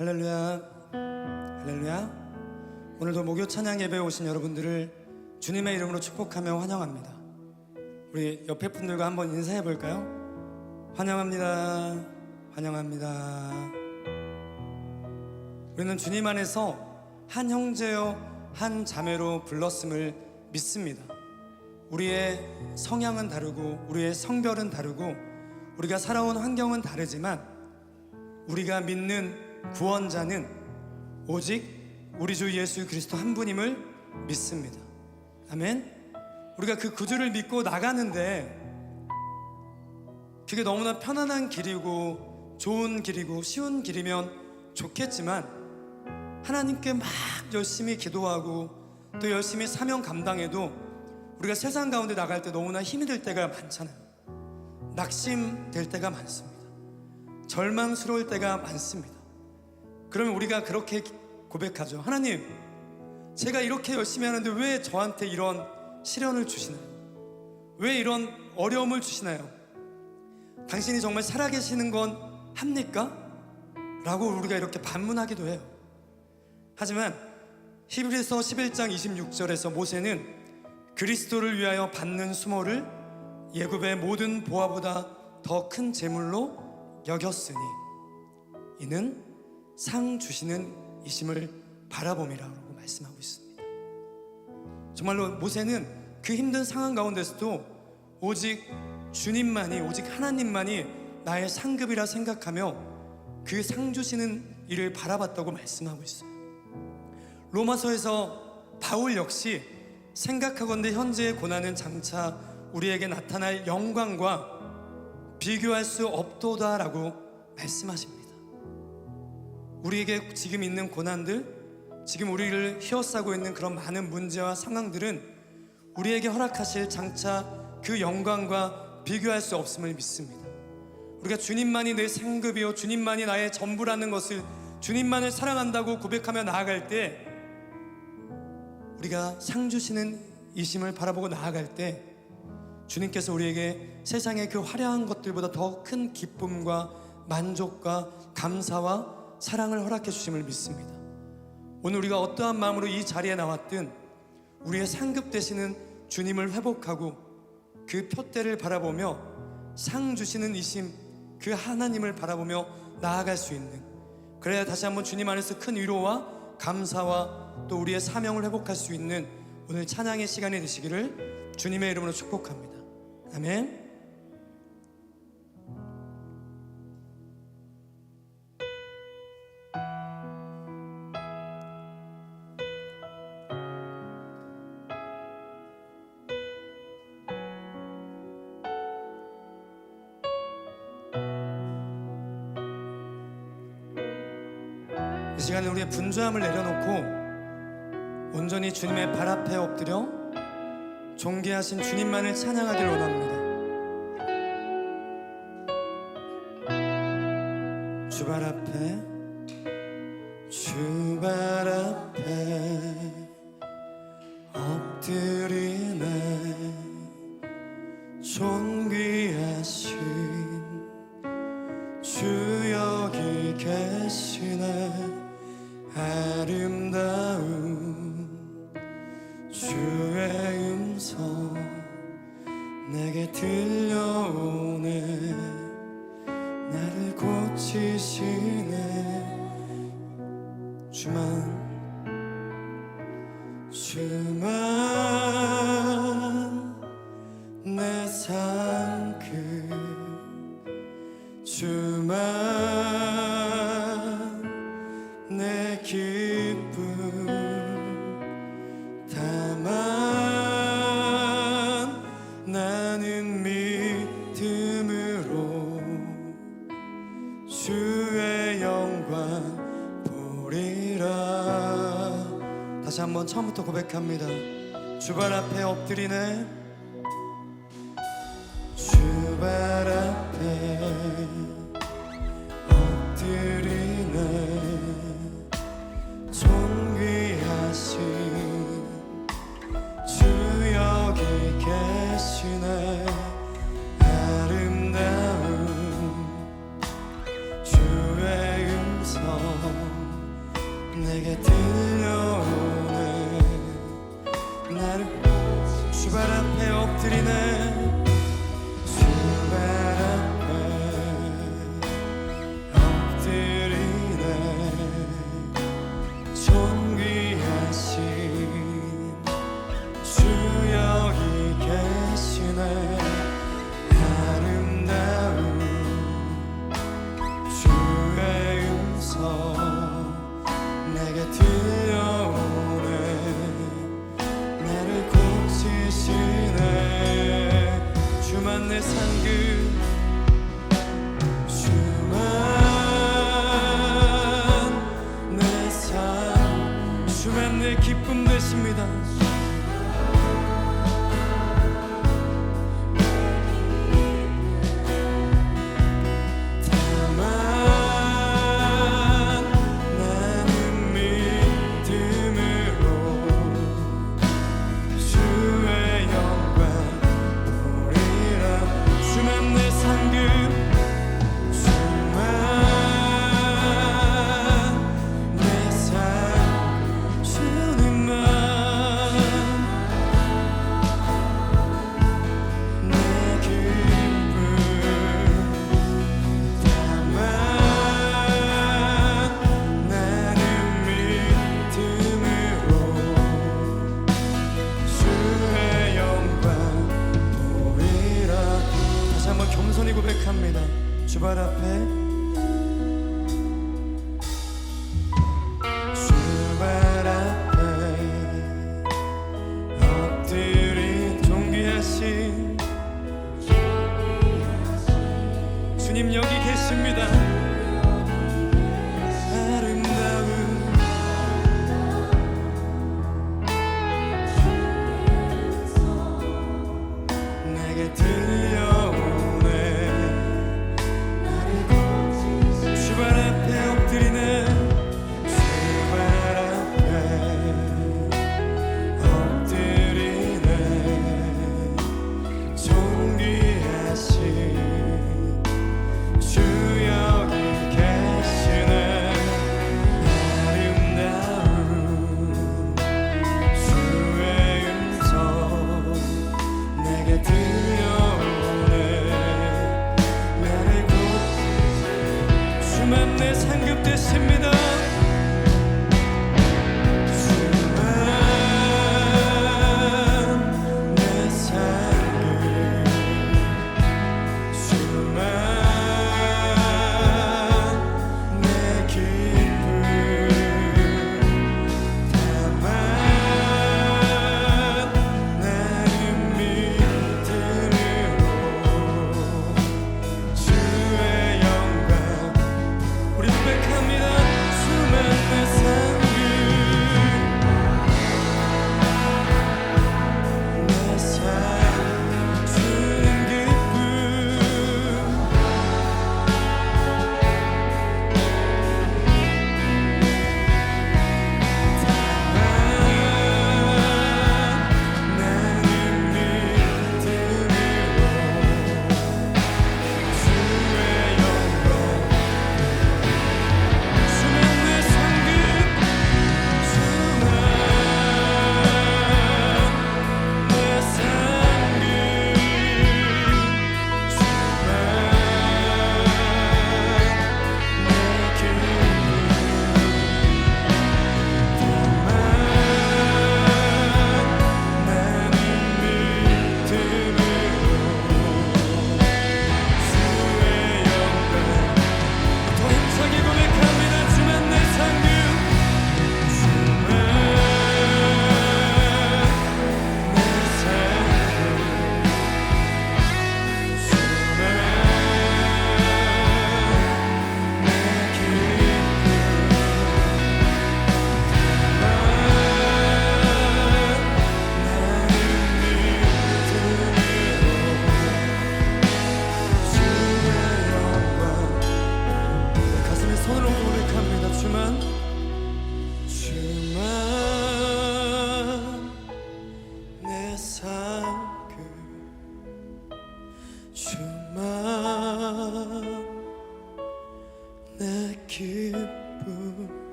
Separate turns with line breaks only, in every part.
할렐루야, 할렐루야. 오늘도 목요 찬양 예배에 오신 여러분들을 주님의 이름으로 축복하며 환영합니다. 우리 옆에 분들과 한번 인사해 볼까요? 환영합니다, 환영합니다. 우리는 주님 안에서 한 형제요 한 자매로 불렀음을 믿습니다. 우리의 성향은 다르고 우리의 성별은 다르고 우리가 살아온 환경은 다르지만 우리가 믿는 구원자는 오직 우리 주 예수 그리스도 한 분임을 믿습니다. 아멘. 우리가 그 구주를 믿고 나가는데 그게 너무나 편안한 길이고 좋은 길이고 쉬운 길이면 좋겠지만 하나님께 막 열심히 기도하고 또 열심히 사명 감당해도 우리가 세상 가운데 나갈 때 너무나 힘이 들 때가 많잖아요. 낙심될 때가 많습니다. 절망스러울 때가 많습니다. 그러면 우리가 그렇게 고백하죠. 하나님, 제가 이렇게 열심히 하는데 왜 저한테 이런 시련을 주시나요? 왜 이런 어려움을 주시나요? 당신이 정말 살아계시는 건 합니까? 라고 우리가 이렇게 반문하기도 해요. 하지만 히브리서 11장 26절에서 모세는 그리스도를 위하여 받는 수모를 예굽의 모든 보화보다 더 큰 재물로 여겼으니 이는 상 주시는 이심을 바라봄이라고 말씀하고 있습니다. 정말로 모세는 그 힘든 상황 가운데서도 오직 주님만이, 오직 하나님만이 나의 상급이라 생각하며 그 상 주시는 일을 바라봤다고 말씀하고 있어요. 로마서에서 바울 역시 생각하건대 현재의 고난은 장차 우리에게 나타날 영광과 비교할 수 없도다라고 말씀하십니다. 우리에게 지금 있는 고난들, 지금 우리를 휘어싸고 있는 그런 많은 문제와 상황들은 우리에게 허락하실 장차 그 영광과 비교할 수 없음을 믿습니다. 우리가 주님만이 내 상급이요 주님만이 나의 전부라는 것을, 주님만을 사랑한다고 고백하며 나아갈 때, 우리가 상 주시는 이심을 바라보고 나아갈 때 주님께서 우리에게 세상의 그 화려한 것들보다 더 큰 기쁨과 만족과 감사와 사랑을 허락해 주심을 믿습니다. 오늘 우리가 어떠한 마음으로 이 자리에 나왔든 우리의 상급 되시는 주님을 회복하고 그 표대를 바라보며 상 주시는 이심 그 하나님을 바라보며 나아갈 수 있는, 그래야 다시 한번 주님 안에서 큰 위로와 감사와 또 우리의 사명을 회복할 수 있는 오늘 찬양의 시간이 되시기를 주님의 이름으로 축복합니다. 아멘. 이 시간에 우리의 분주함을 내려놓고 온전히 주님의 발 앞에 엎드려 존귀하신 주님만을 찬양하길 원합니다. 주발 앞에, 주발 앞에 엎드리네. 존귀하신 주 여기 계시네. 아름다운 주의 음성 내게 들려오네. 나를 고치시네. 주만 내 상급, 주만 내 기쁨, 다만 나는 믿음으로 주의 영광 보리라. 다시 한번 처음부터 고백합니다. 주발 앞에 엎드리네. 주발 앞에 엎드리네. 존귀하신 주 여기 계시네. 아름다운 주의 음성 내게 들려오네. 나를 주발 앞에 엎드리네. 주발 앞에 엎드리네. 존귀하신 주 여기 계시네. 아름다운 주의 음성 내게 들려오네. 나를 고치시네. 주만 내 상급, 주만 내 삶, 주만 내 기쁨 되십니다. 다만 나는 믿음으로 주의 영광 보리라. 주만 내 상급, 주만 내 삶, 주님만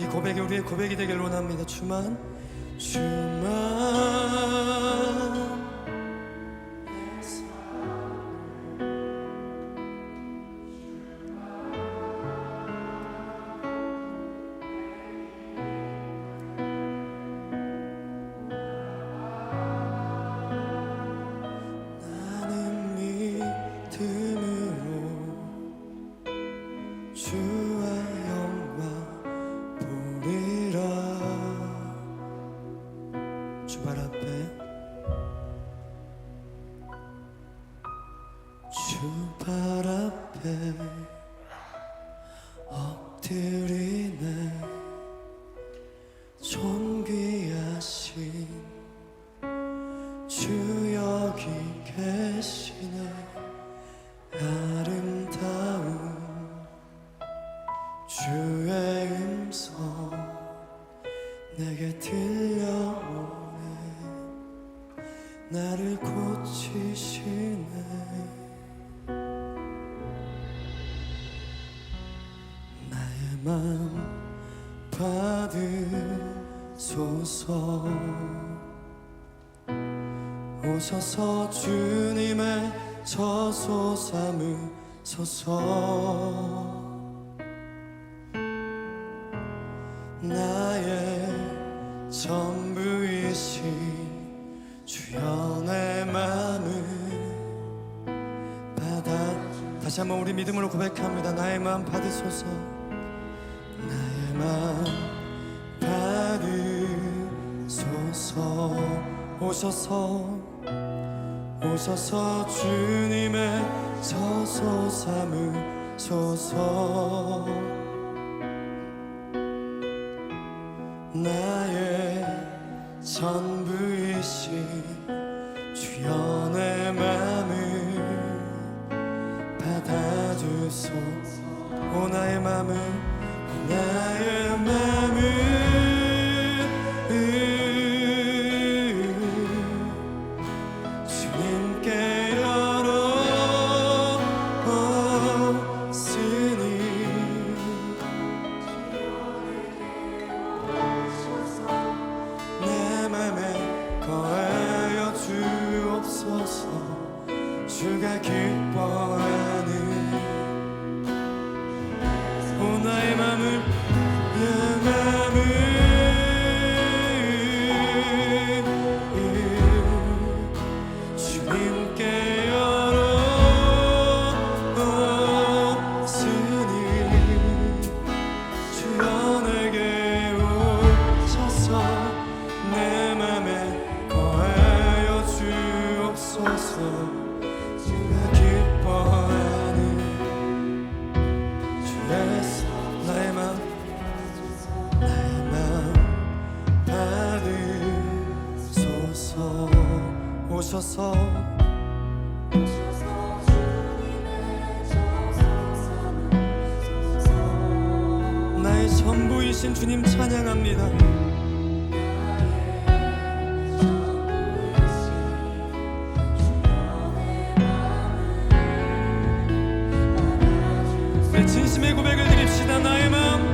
이 고백이 우리의 고백이 되길 원합니다. 주만
나는 믿음으로 주와 영광 보리라. 주 발 앞에 엎드리네. 존귀하신 주 여기 계시네. 아름다운 주의 음성 내게 들려오네. 나를 고치시네. 나의 맘 받으소서. 오셔서 주님의 저소 삼으소서. 나의 전부이신 주여 내 맘을 받아.
다시 한번 우리 믿음으로 고백합니다. 나의 마음 받으소서.
나의 맘 받으소서. 오셔서 주님의 저소 삼으소서. 나의 전부이신 주여 내 맘을 받아주소서.
오 나의 맘을
나의 맘을 주님께 열었으니 내 맘에 거하여 주옵소서. 주가 기뻐하는 오 나의 맘을 주님께 열었으니 주여 내게 오셔서 내 맘에 거하여 주옵소서. 주가 기뻐하는 주의
나의 맘
받으소서.
오셔서 나의 전부이신 주님 찬양합니다. 내 진심의 고백을 드립시다. 나의 마음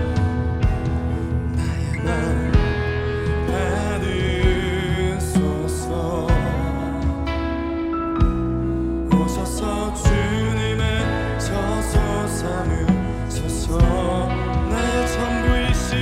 받으소서. 오셔서 주님의 저소 삼으소서.
나의 전부이신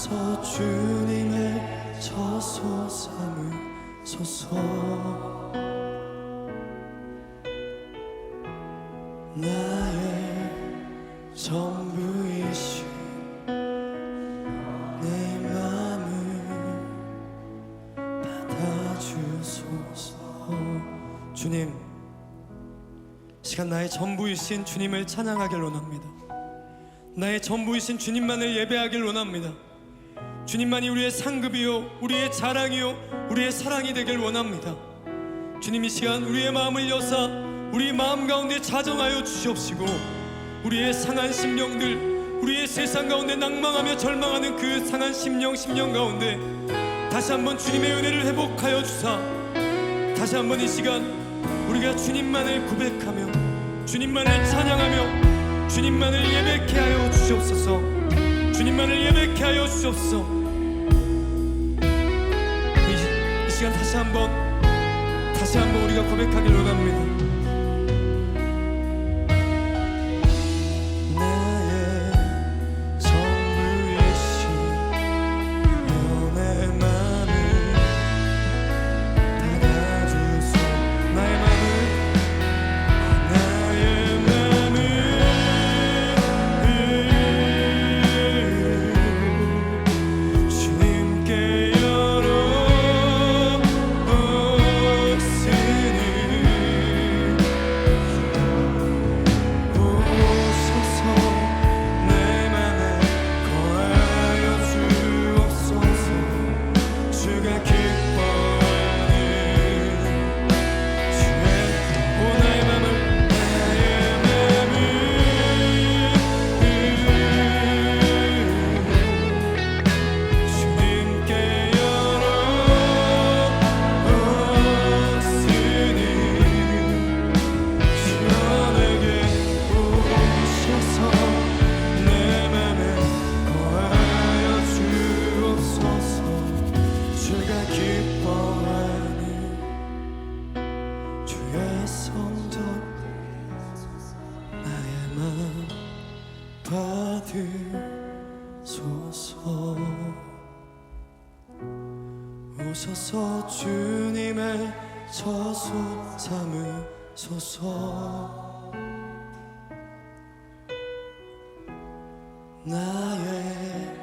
오셔서 주님의 저소 삼으소서. 나의 전부이신 내 맘을 받아주소서.
주님, 시간 나의 전부이신 주님을 찬양하길 원합니다. 나의 전부이신 주님만을 예배하길 원합니다. 주님만이 우리의 상급이요, 우리의 자랑이요, 우리의 사랑이 되길 원합니다. 주님, 이 시간 우리의 마음을 여사 우리 마음 가운데 자정하여 주시옵시고, 우리의 상한 심령들, 우리의 세상 가운데 낭망하며 절망하는 그 상한 심령 가운데 다시 한번 주님의 은혜를 회복하여 주사, 다시 한번 이 시간 우리가 주님만을 고백하며 주님만을 찬양하며 주님만을 예배케 하여 주시옵소서. 주님만을 예배케 하여 주시옵소서. 이 시간 다시 한번 우리가 고백하길 원합니다. 받으소서. 오셔서 주님의 저소 삼으소서. 나의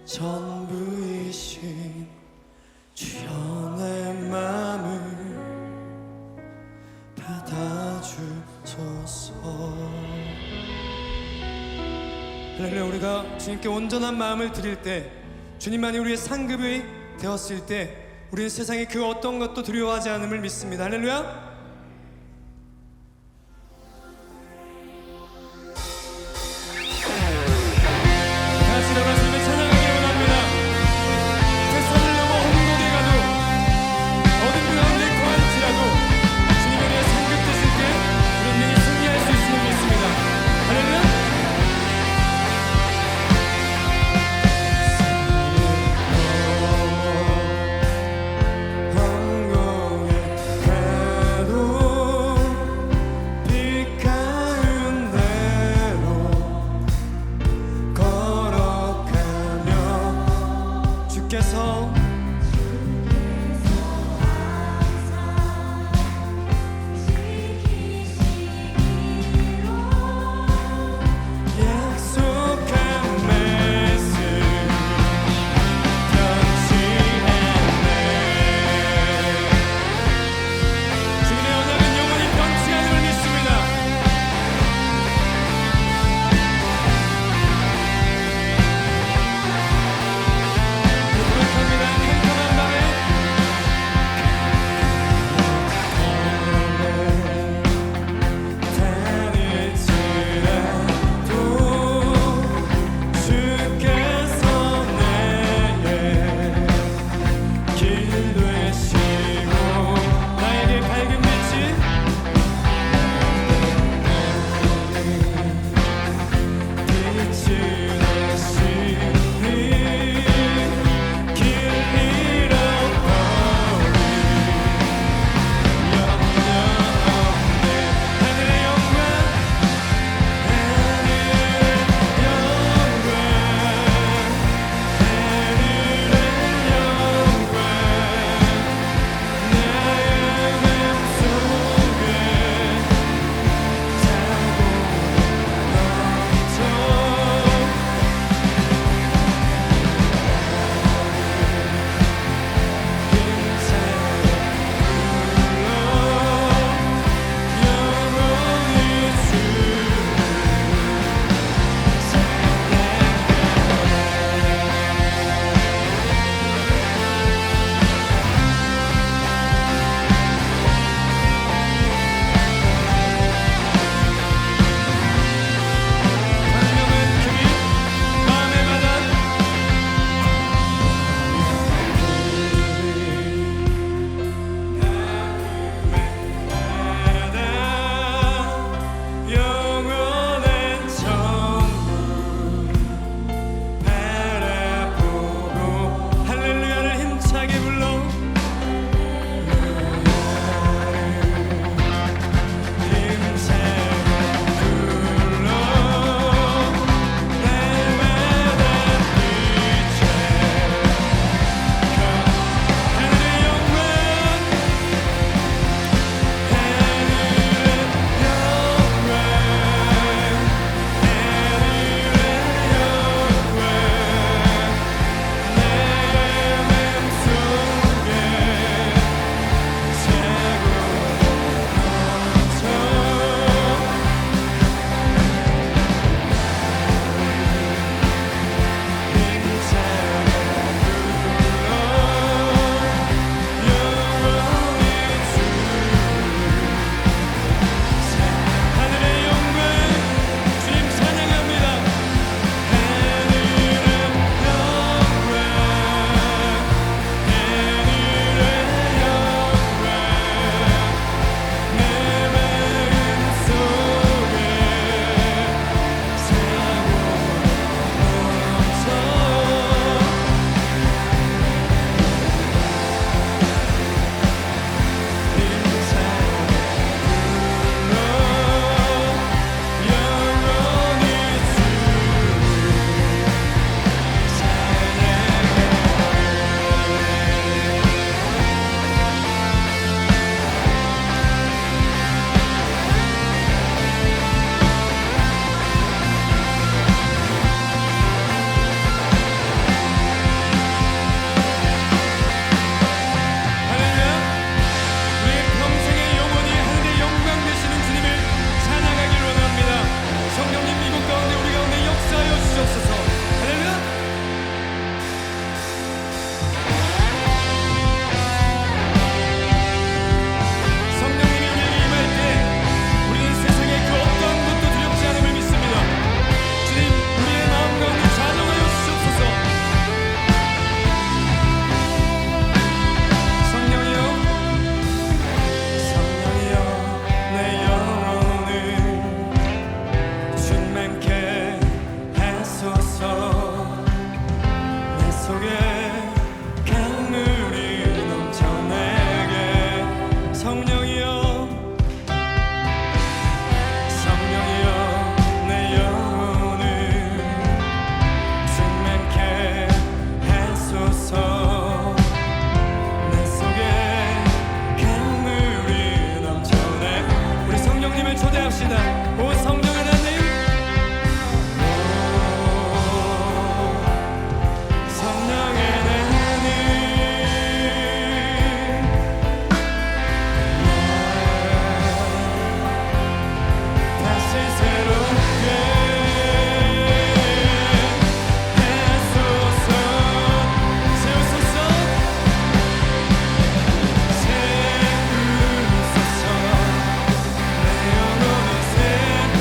전부이신 주여 내 맘을 받아주소서. 할렐루야. 우리가 주님께 온전한 마음을 드릴 때, 주님만이 우리의 상급이 되었을 때, 우리는 세상의 그 어떤 것도 두려워하지 않음을 믿습니다. 할렐루야. 다시 나가 주님을 찬양하기를 원합니다. 세상을 넘어 홍곡에 가도 어둠 가운데 거할지라도 주님의 우리의 상급 되실 때 우리는 능히 승리할 수 있음을 믿습니다. 할렐루야.
항공에
기도합시다. 온 성령 하나님, 성령 하나님, 다시 새롭게 하소서. 세우소서, 세우소서. 내 영혼을 새롭게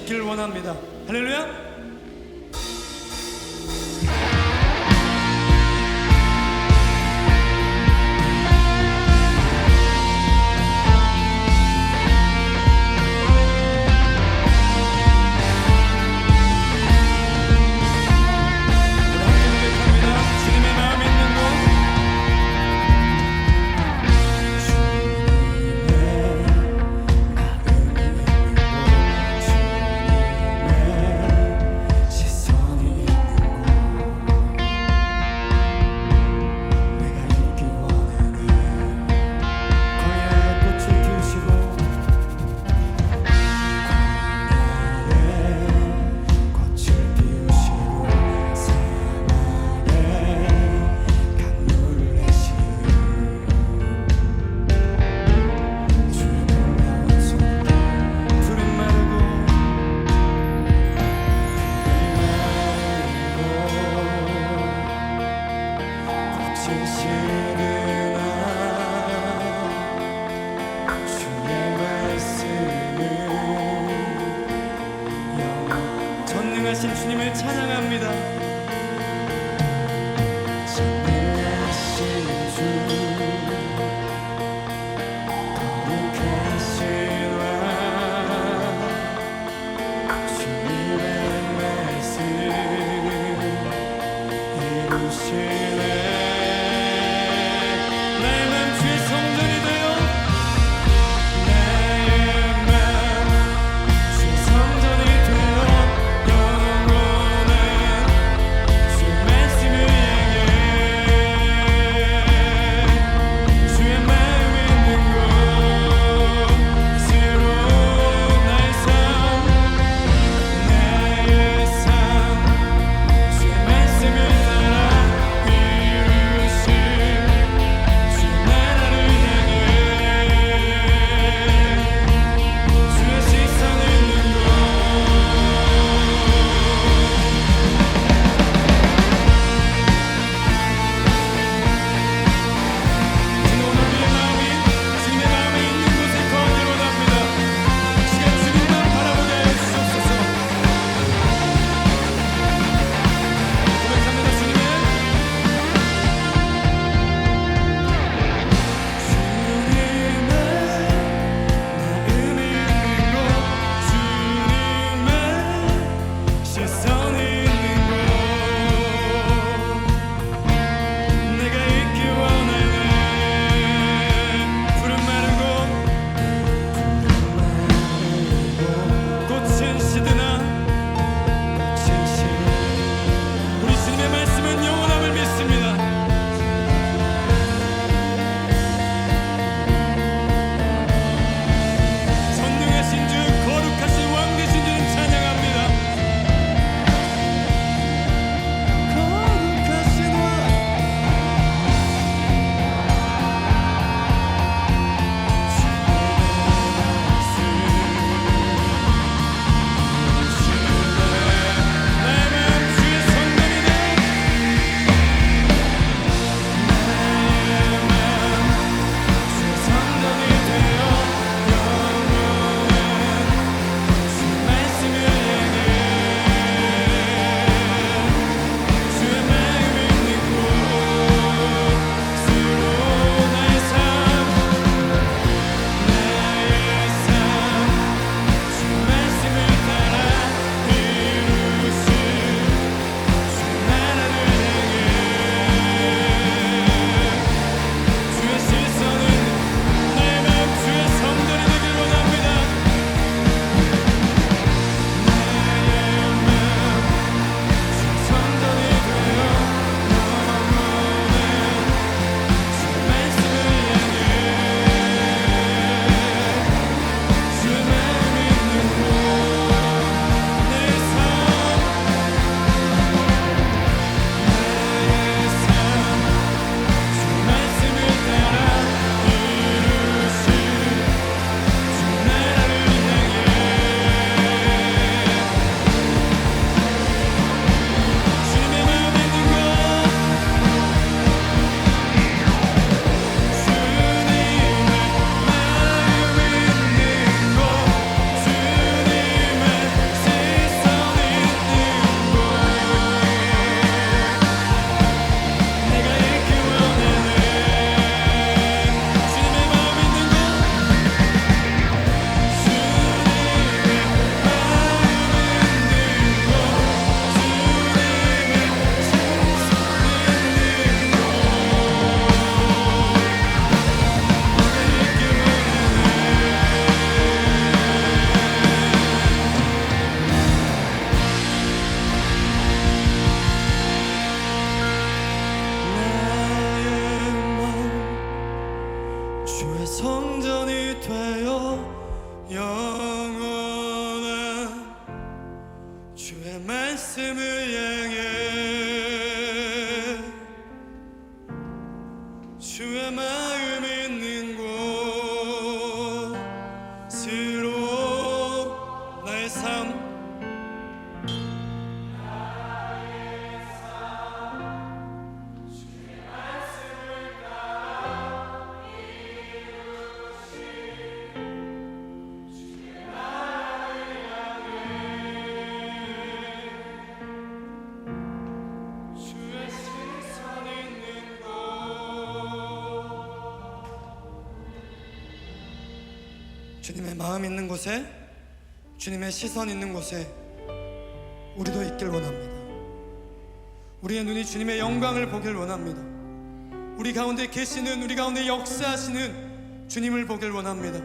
되시길 원합니다. 할렐루야. 전능하신 주님을 찬양합니다.
전능하신 주 거룩하신 왕 주님의 말씀 이루시네.
나의 맘 주의 성전이 되어
나의 맘 주의 성전이 되어 영원한 주의 말씀을 향해 주의 마음 있는 곳으로 나의 삶 주의 말씀을 따라 위로하네.
주님의 마음 있는 곳에, 주님의 시선 있는 곳에 우리도 있길 원합니다. 우리의 눈이 주님의 영광을 보길 원합니다. 우리 가운데 계시는, 우리 가운데 역사하시는 주님을 보길 원합니다.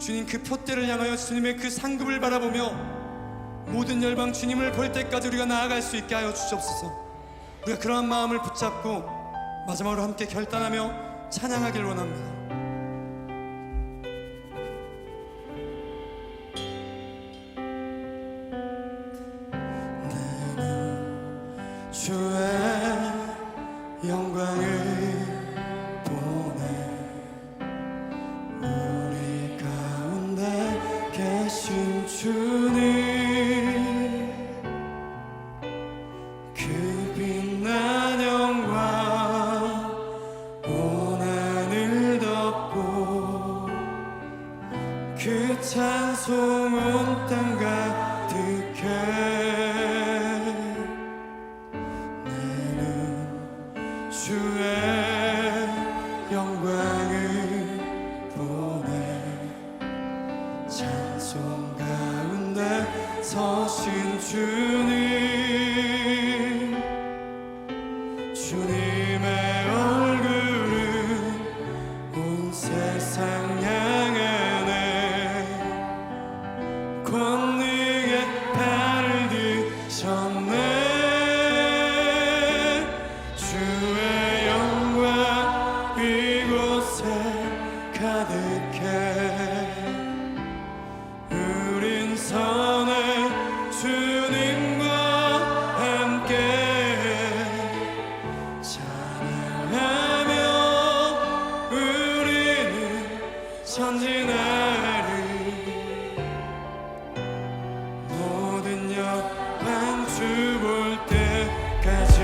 주님 그 표대를 향하여 주님의 그 상급을 바라보며 모든 열방 주님을 볼 때까지 우리가 나아갈 수 있게 하여 주시옵소서. 우리가 그러한 마음을 붙잡고 마지막으로 함께 결단하며 찬양하길 원합니다. 나는 주의 영광을 보내 우리 가운데 계신 주님, 그 빛난 영광 온 하늘 덮고 그 찬송 온 땅 가득해. 나는 주의 영광을 보내 찬송 가운데 서신 주님, 주님의 얼굴은 온 세상 향하네. 권능의 발을 드셨네. 주의 영광 이곳에 가득해. 우린 선해 주님과 함께 찬양하며 우리는 전진하리. 모든 영광 주 볼 때까지.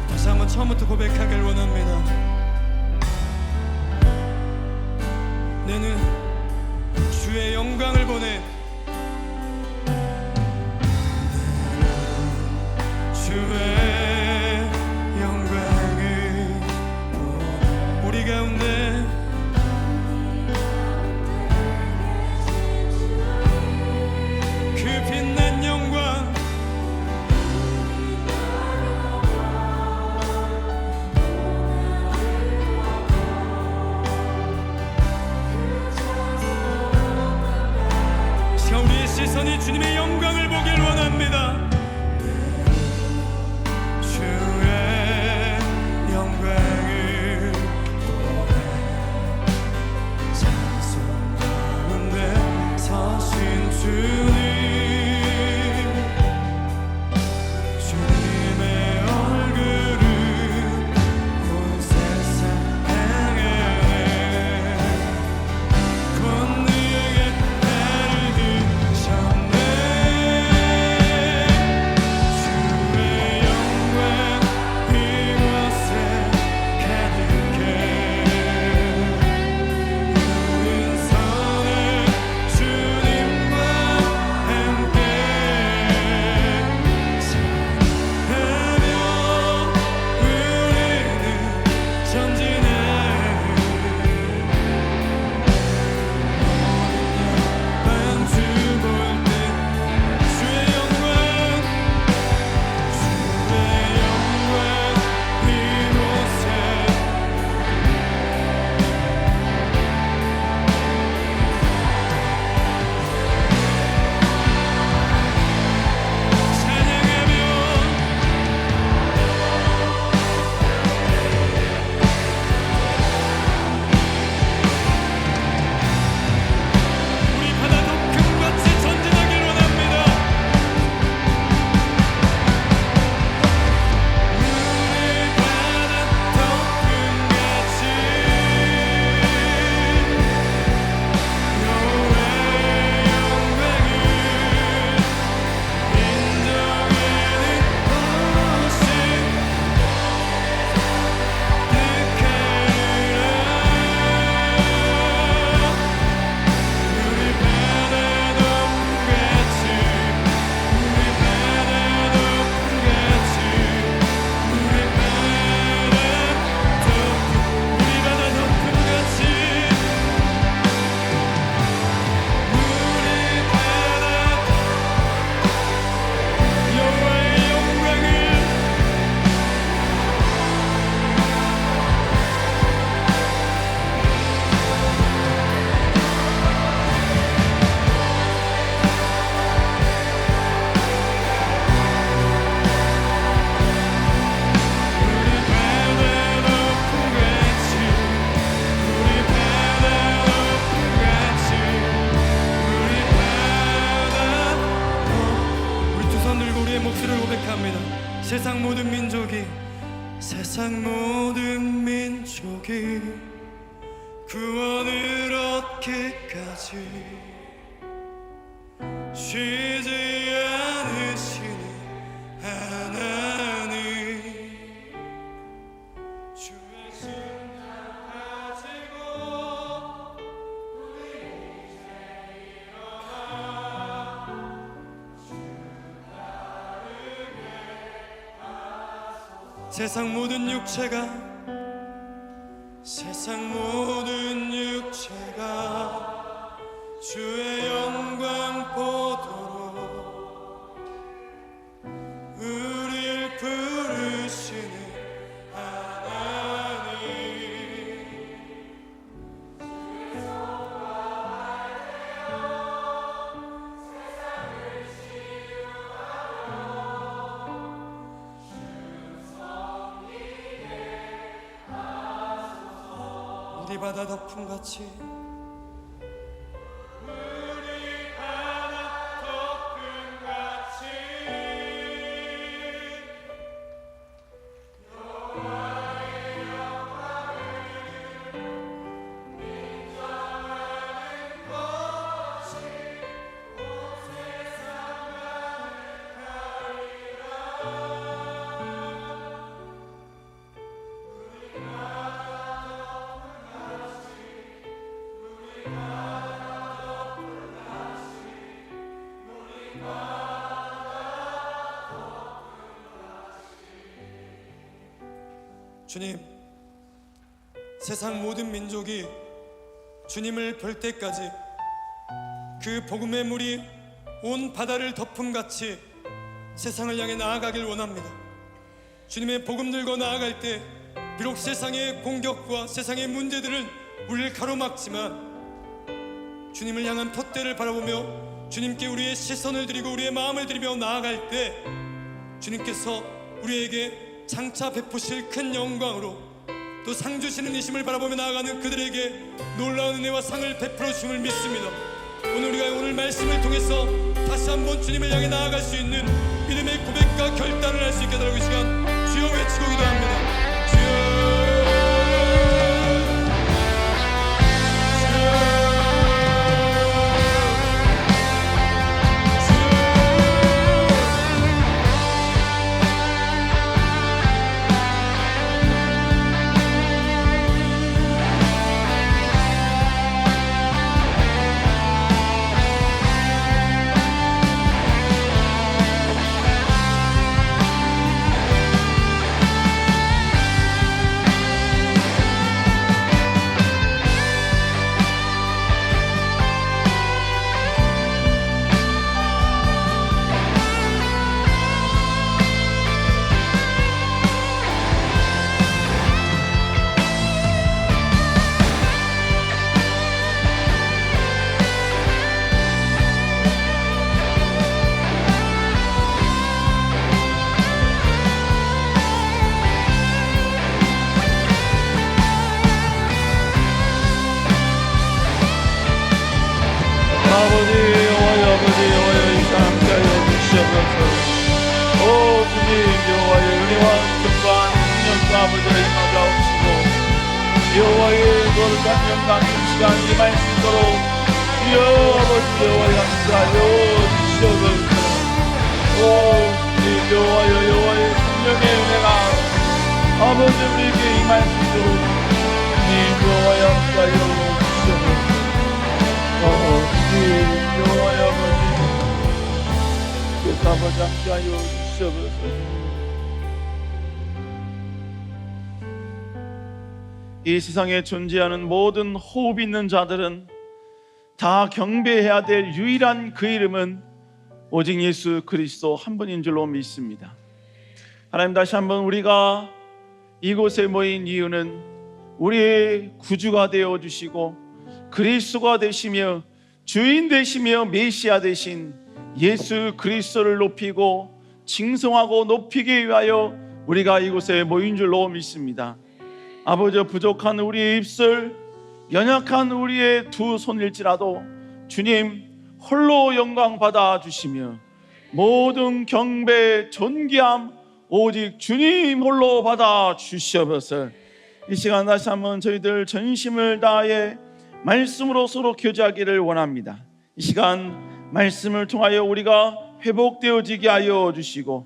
다시 한번 처음부터 고백하길 원합니다. 내는 주의 영광을 보내. 주의 영광을 보내 우리 가운데 그 빛난 영광 우리의 목소리를 고백합니다. 세상 모든 민족이 구원을 얻기까지 쉬지 않으시는 하나님, 주의 심장 가지고 우리 이제 일어나 주 따르게 하소서. 세상 모든 육체가 주의 영광 보도록 우릴 부르시는 하나님, 주의 성화되어 세상을 치유하며 충성이게 하소서. 우리 바다 덮음같이 주님, 세상 모든 민족이 주님을 볼 때까지 그 복음의 물이 온 바다를 덮음같이 세상을 향해 나아가길 원합니다. 주님의 복음 들고 나아갈 때 비록 세상의 공격과 세상의 문제들은 우리를 가로막지만 주님을 향한 푯대를 바라보며 주님께 우리의 시선을 드리고 우리의 마음을 드리며 나아갈 때 주님께서 우리에게 장차 베푸실 큰 영광으로 또 상 주시는 이심을 바라보며 나아가는 그들에게 놀라운 은혜와 상을 베풀어 주심을 믿습니다. 우리가 오늘 말씀을 통해서 다시 한번 주님을 향해 나아갈 수 있는 믿음의 고백과 결단을 할 수 있게 하도록 이 시간 주여 외치고 기도합니다.
여호와의 거룩한 영광 이 시간 임할 수 있도록 주여 아버지 여호와의 감사하여 주시옵소서. 오 여호와여, 여호와의 성령의 은혜가 아버지 우리에게 임할 수 있도록 주님 여호와의 감사하여 주시옵소서. 여호와의 아버지 아버지 함께하여 주시옵소서. 이 세상에 존재하는 모든 호흡 있는 자들은 다 경배해야 될 유일한 그 이름은 오직 예수 그리스도 한 분인 줄로 믿습니다. 하나님, 다시 한번 우리가 이곳에 모인 이유는 우리의 구주가 되어 주시고 그리스도가 되시며 주인 되시며 메시아 되신 예수 그리스도를 높이고 칭송하고 높이기 위하여 우리가 이곳에 모인 줄로 믿습니다. 아버지, 부족한 우리의 입술, 연약한 우리의 두 손일지라도 주님 홀로 영광 받아 주시며 모든 경배 존귀함 오직 주님 홀로 받아 주시옵소서. 이 시간 다시 한번 저희들 전심을 다해 말씀으로 서로 교제하기를 원합니다. 이 시간 말씀을 통하여 우리가 회복되어지게 하여 주시고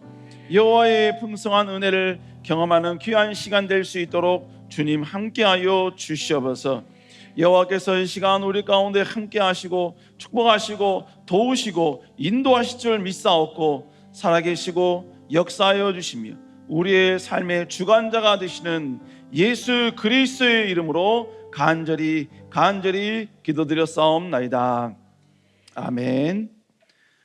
여호와의 풍성한 은혜를 경험하는 귀한 시간 될 수 있도록 주님 함께하여 주시옵소서. 여호와께서 이 시간 우리 가운데 함께하시고 축복하시고 도우시고 인도하실 줄 믿사옵고 살아계시고 역사하여 주시며 우리의 삶의 주관자가 되시는 예수 그리스도의 이름으로 간절히 기도드렸사옵나이다. 아멘.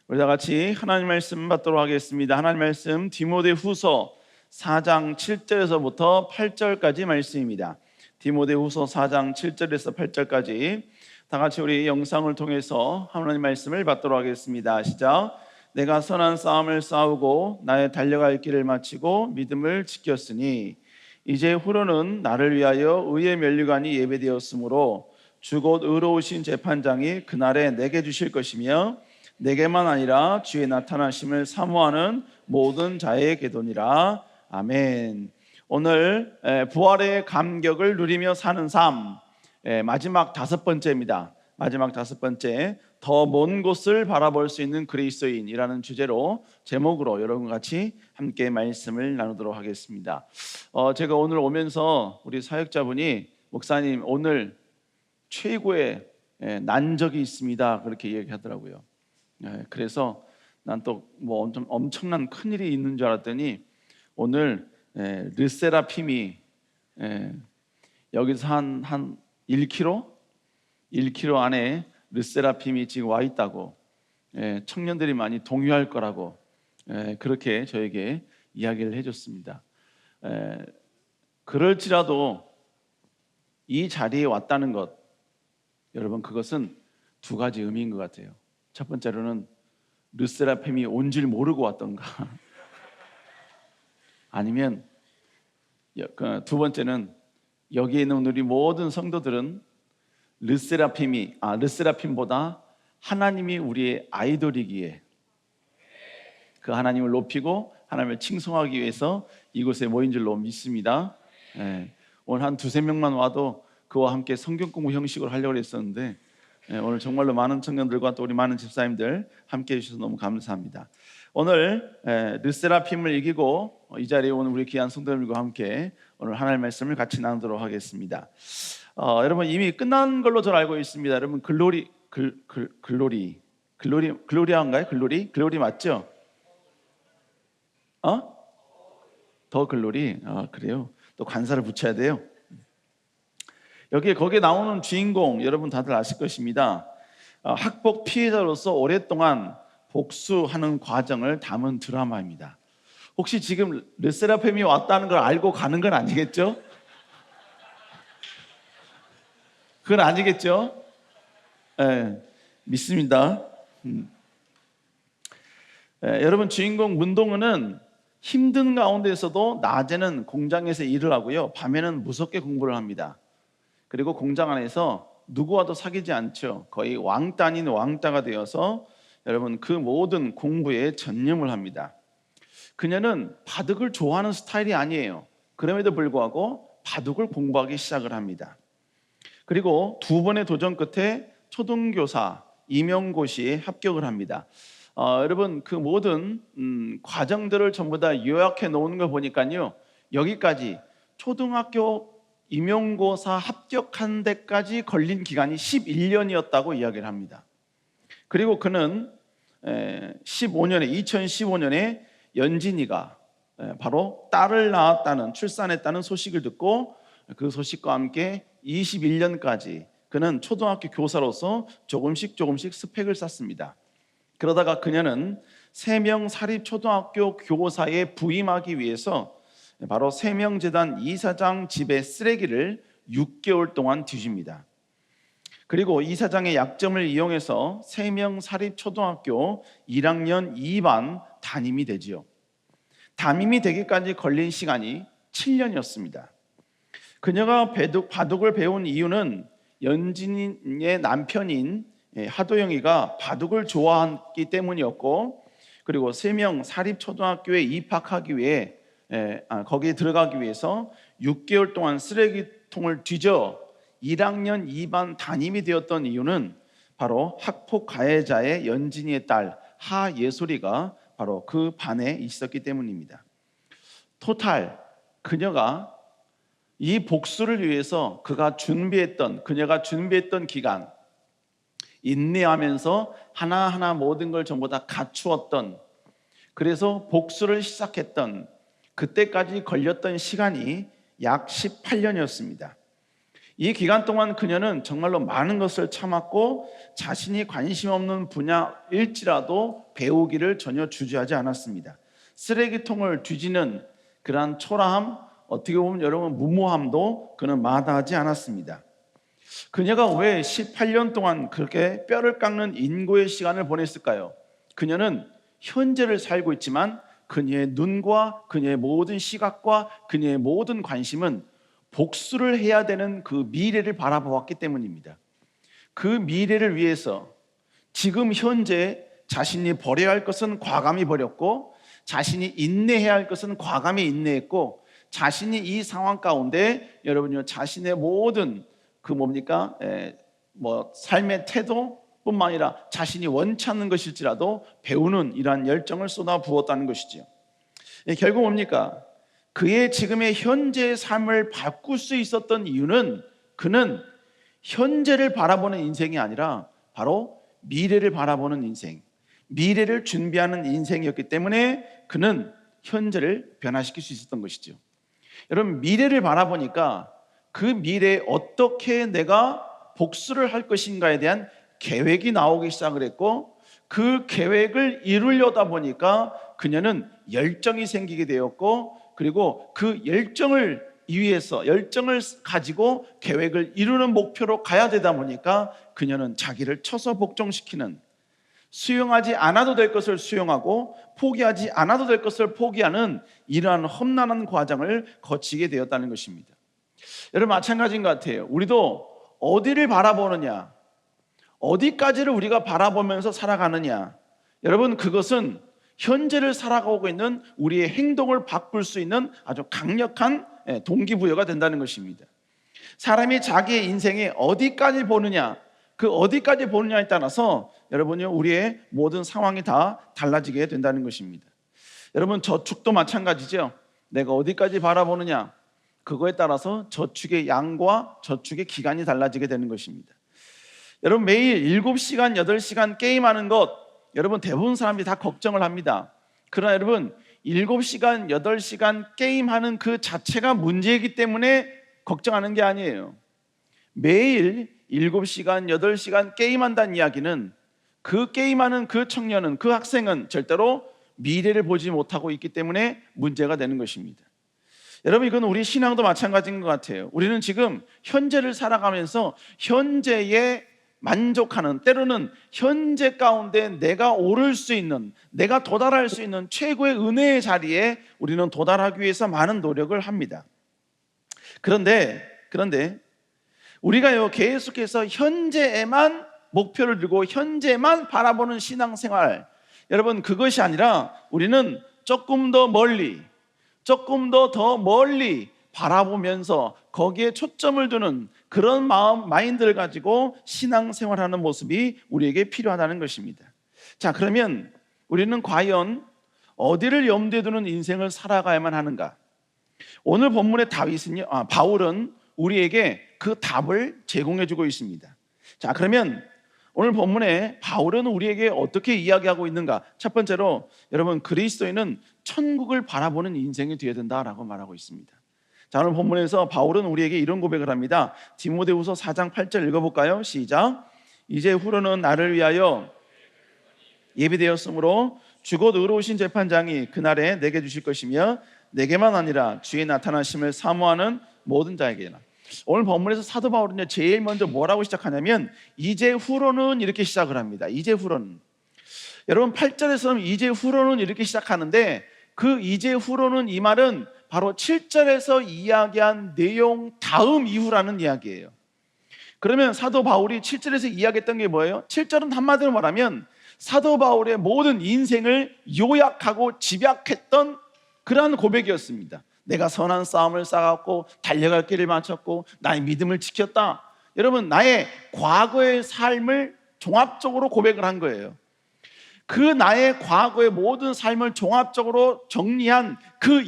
우리 다 같이 하나님 말씀 받도록 하겠습니다. 하나님 말씀 디모데후서 4장 7절에서부터 8절까지 말씀입니다. 디모데후서 4장 7절에서 8절까지 다 같이 우리 영상을 통해서 하나님 말씀을 받도록 하겠습니다. 시작. 내가 선한 싸움을 싸우고 나의 달려갈 길을 마치고 믿음을 지켰으니 이제 후로는 나를 위하여 의의 면류관이 예배되었으므로 주 곧 의로우신 재판장이 그날에 내게 주실 것이며 내게만 아니라 주의 나타나심을 사모하는 모든 자에게도니라. 아멘. 오늘 부활의 감격을 누리며 사는 삶 마지막 5번째입니다. 마지막 5번째, 더 먼 곳을 바라볼 수 있는 그리스도인이라는 주제로 제목으로 여러분과 같이 함께 말씀을 나누도록 하겠습니다. 제가 오늘 오면서 우리 사역자분이 목사님 오늘 최고의 난적이 있습니다 그렇게 얘기하더라고요. 그래서 난 또 뭐 엄청난 큰일이 있는 줄 알았더니 오늘 르세라핌이 여기서 한 1km 안에 르세라핌이 지금 와 있다고 청년들이 많이 동요할 거라고 그렇게 저에게 이야기를 해줬습니다. 그럴지라도 이 자리에 왔다는 것, 여러분 그것은 두 가지 의미인 것 같아요. 첫 번째로는 르세라핌이 온 줄 모르고 왔던가 아니면 두 번째는 여기에 있는 우리 모든 성도들은 르세라핌보다 하나님이 우리의 아이돌이기에 그 하나님을 높이고 하나님을 칭송하기 위해서 이곳에 모인 줄로 믿습니다. 오늘 한 2-3명만 와도 그와 함께 성경 공부 형식으로 하려고 했었는데 오늘 정말로 많은 청년들과 또 우리 많은 집사님들 함께 해주셔서 너무 감사합니다. 오늘 르세라핌을 이기고 이 자리에 오는 우리 귀한 성도님들과 함께 오늘 하나님의 말씀을 같이 나누도록 하겠습니다. 여러분 이미 끝난 걸로 저는 알고 있습니다. 여러분 글로리아인가요? 글로리 맞죠? 더 글로리. 그래요. 또 관사를 붙여야 돼요. 거기에 나오는 주인공 여러분 다들 아실 것입니다. 학폭 피해자로서 오랫동안 복수하는 과정을 담은 드라마입니다. 혹시 지금 르세라핌이 왔다는 걸 알고 가는 건 아니겠죠? 그건 아니겠죠? 믿습니다. 여러분 주인공 문동은은 힘든 가운데에서도 낮에는 공장에서 일을 하고요, 밤에는 무섭게 공부를 합니다. 그리고 공장 안에서 누구와도 사귀지 않죠. 거의 왕따 아닌 왕따가 되어서 여러분 그 모든 공부에 전념을 합니다. 그녀는 바둑을 좋아하는 스타일이 아니에요. 그럼에도 불구하고 바둑을 공부하기 시작을 합니다. 그리고 2번의 도전 끝에 초등교사 임용고시에 합격을 합니다. 여러분 그 모든 과정들을 전부 다 요약해 놓은 걸 보니까요, 여기까지 초등학교 임용고사 합격한 데까지 걸린 기간이 11년이었다고 이야기를 합니다. 그리고 그는 2015년에 연진이가 바로 딸을 낳았다는, 출산했다는 소식을 듣고 그 소식과 함께 21년까지 그는 초등학교 교사로서 조금씩 스펙을 쌓습니다. 그러다가 그녀는 3명 사립초등학교 교사에 부임하기 위해서 바로 세명재단 이사장 집의 쓰레기를 6개월 동안 뒤집니다. 그리고 이사장의 약점을 이용해서 3명 사립초등학교 1학년 2반 담임이 되지요. 담임이 되기까지 걸린 시간이 7년이었습니다. 그녀가 바둑을 배운 이유는 연진의 남편인 하도영이가 바둑을 좋아했기 때문이었고, 그리고 3명 사립초등학교에 입학하기 위해 거기에 들어가기 위해서 6개월 동안 쓰레기통을 뒤져 1학년 2반 담임이 되었던 이유는 바로 학폭 가해자의 연진이의 딸 하예솔이가 바로 그 반에 있었기 때문입니다. 토탈, 그녀가 이 복수를 위해서 그녀가 준비했던 기간, 인내하면서 하나하나 모든 걸 전부 다 갖추었던, 그래서 복수를 시작했던 그때까지 걸렸던 시간이 약 18년이었습니다. 이 기간 동안 그녀는 정말로 많은 것을 참았고 자신이 관심 없는 분야일지라도 배우기를 전혀 주저하지 않았습니다. 쓰레기통을 뒤지는 그러한 초라함, 어떻게 보면 여러분 무모함도 그는 마다하지 않았습니다. 그녀가 왜 18년 동안 그렇게 뼈를 깎는 인고의 시간을 보냈을까요? 그녀는 현재를 살고 있지만 그녀의 눈과 그녀의 모든 시각과 그녀의 모든 관심은 복수를 해야 되는 그 미래를 바라보았기 때문입니다. 그 미래를 위해서 지금 현재 자신이 버려야 할 것은 과감히 버렸고, 자신이 인내해야 할 것은 과감히 인내했고, 자신이 이 상황 가운데 여러분요 자신의 모든 삶의 태도뿐만 아니라 자신이 원치 않는 것일지라도 배우는 이러한 열정을 쏟아 부었다는 것이죠. 결국 뭡니까? 그의 지금의 현재의 삶을 바꿀 수 있었던 이유는 그는 현재를 바라보는 인생이 아니라 바로 미래를 바라보는 인생, 미래를 준비하는 인생이었기 때문에 그는 현재를 변화시킬 수 있었던 것이죠. 여러분, 미래를 바라보니까 그 미래에 어떻게 내가 복수를 할 것인가에 대한 계획이 나오기 시작을 했고, 그 계획을 이루려다 보니까 그녀는 열정이 생기게 되었고, 그리고 그 열정을 가지고 계획을 이루는 목표로 가야 되다 보니까 그녀는 자기를 쳐서 복종시키는, 수용하지 않아도 될 것을 수용하고 포기하지 않아도 될 것을 포기하는 이러한 험난한 과정을 거치게 되었다는 것입니다. 여러분, 마찬가지인 것 같아요. 우리도 어디를 바라보느냐, 어디까지를 우리가 바라보면서 살아가느냐, 여러분, 그것은 현재를 살아가고 있는 우리의 행동을 바꿀 수 있는 아주 강력한 동기부여가 된다는 것입니다. 사람이 자기의 인생에 어디까지 보느냐, 그 어디까지 보느냐에 따라서 여러분요 우리의 모든 상황이 다 달라지게 된다는 것입니다. 여러분, 저축도 마찬가지죠. 내가 어디까지 바라보느냐, 그거에 따라서 저축의 양과 저축의 기간이 달라지게 되는 것입니다. 여러분, 매일 7시간, 8시간 게임하는 것, 여러분 대부분 사람들이 다 걱정을 합니다. 그러나 여러분, 7시간, 8시간 게임하는 그 자체가 문제이기 때문에 걱정하는 게 아니에요. 매일 7시간, 8시간 게임한다는 이야기는 그 게임하는 그 청년은, 그 학생은 절대로 미래를 보지 못하고 있기 때문에 문제가 되는 것입니다. 여러분, 이건 우리 신앙도 마찬가지인 것 같아요. 우리는 지금 현재를 살아가면서 현재에 만족하는, 때로는 현재 가운데 내가 오를 수 있는, 내가 도달할 수 있는 최고의 은혜의 자리에 우리는 도달하기 위해서 많은 노력을 합니다. 그런데 우리가요 계속해서 현재에만 목표를 두고 현재만 바라보는 신앙생활, 여러분 그것이 아니라 우리는 조금 더 멀리 바라보면서 거기에 초점을 두는 그런 마인드를 가지고 신앙생활하는 모습이 우리에게 필요하다는 것입니다. 자, 그러면 우리는 과연 어디를 염두에 두는 인생을 살아가야만 하는가? 오늘 본문의 바울은 우리에게 그 답을 제공해 주고 있습니다. 자, 그러면 오늘 본문에 바울은 우리에게 어떻게 이야기하고 있는가? 첫 번째로 여러분, 그리스도인은 천국을 바라보는 인생이 되어야 된다라고 말하고 있습니다. 자, 오늘 본문에서 바울은 우리에게 이런 고백을 합니다. 디모데후서 4장 8절 읽어볼까요? 시작. 이제 후로는 나를 위하여 예비되었으므로 주곧 의로우신 재판장이 그날에 내게 주실 것이며 내게만 아니라 주의 나타나심을 사모하는 모든 자에게나. 오늘 본문에서 사도 바울은요 제일 먼저 뭐라고 시작하냐면 이제 후로는 이렇게 시작을 합니다. 이제 후로는, 여러분 8절에서는 이제 후로는 이렇게 시작하는데 그 이제 후로는 이 말은 바로 7절에서 이야기한 내용 다음 이후라는 이야기예요. 그러면 사도 바울이 7절에서 이야기했던 게 뭐예요? 7절은 한마디로 말하면 사도 바울의 모든 인생을 요약하고 집약했던 그러한 고백이었습니다. 내가 선한 싸움을 싸웠고 달려갈 길을 마쳤고 나의 믿음을 지켰다. 여러분, 나의 과거의 삶을 종합적으로 고백을 한 거예요. 그 나의 과거의 모든 삶을 종합적으로 정리한 그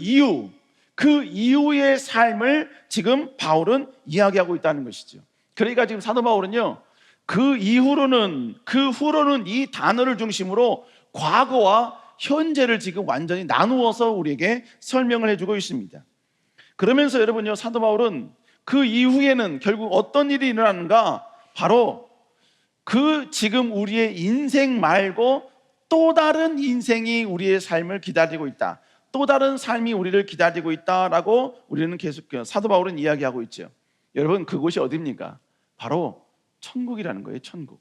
이후의 삶을 지금 바울은 이야기하고 있다는 것이죠. 그러니까 지금 사도 바울은요, 그 후로는 이 단어를 중심으로 과거와 현재를 지금 완전히 나누어서 우리에게 설명을 해주고 있습니다. 그러면서 여러분요, 사도 바울은 그 이후에는 결국 어떤 일이 일어나는가? 바로 그 지금 우리의 인생 말고 또 다른 인생이 우리의 삶을 기다리고 있다. 또 다른 삶이 우리를 기다리고 있다라고 우리는 계속 사도 바울은 이야기하고 있죠. 여러분, 그곳이 어디입니까? 바로 천국이라는 거예요. 천국.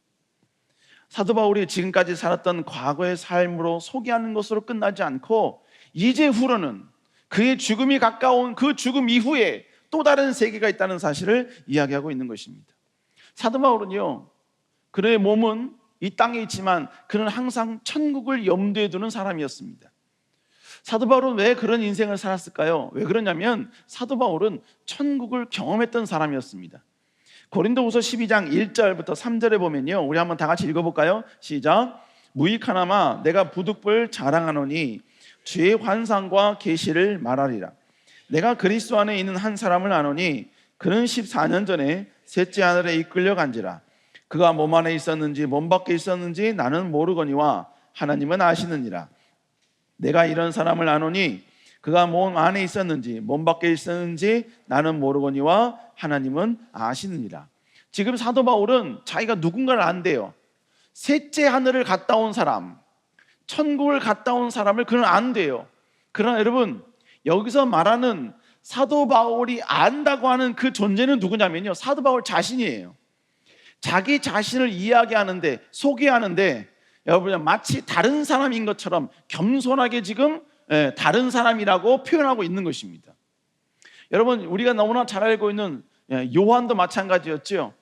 사도 바울이 지금까지 살았던 과거의 삶으로 소개하는 것으로 끝나지 않고 이제 후로는 그의 죽음이 가까운 그 죽음 이후에 또 다른 세계가 있다는 사실을 이야기하고 있는 것입니다. 사도 바울은요, 그의 몸은 이 땅에 있지만 그는 항상 천국을 염두에 두는 사람이었습니다. 사도 바울은 왜 그런 인생을 살았을까요? 왜 그러냐면 사도 바울은 천국을 경험했던 사람이었습니다. 고린도후서 12장 1절부터 3절에 보면요, 우리 한번 다 같이 읽어볼까요? 시작. 무익하나마 내가 부득불 자랑하노니 주의 환상과 계시를 말하리라. 내가 그리스도 안에 있는 한 사람을 아노니 그는 14년 전에 셋째 하늘에 이끌려 간지라. 그가 몸 안에 있었는지 몸 밖에 있었는지 나는 모르거니와 하나님은 아시느니라. 내가 이런 사람을 아노니 그가 몸 안에 있었는지 몸 밖에 있었는지 나는 모르거니와 하나님은 아시느니라. 지금 사도 바울은 자기가 누군가를 안대요. 셋째 하늘을 갔다 온 사람, 천국을 갔다 온 사람을 그는 안대요. 그러나 여러분, 여기서 말하는 사도 바울이 안다고 하는 그 존재는 누구냐면요, 사도 바울 자신이에요. 자기 자신을 이야기하는데, 소개하는데 여러분, 마치 다른 사람인 것처럼 겸손하게 지금 다른 사람이라고 표현하고 있는 것입니다. 여러분, 우리가 너무나 잘 알고 있는 요한도 마찬가지였죠.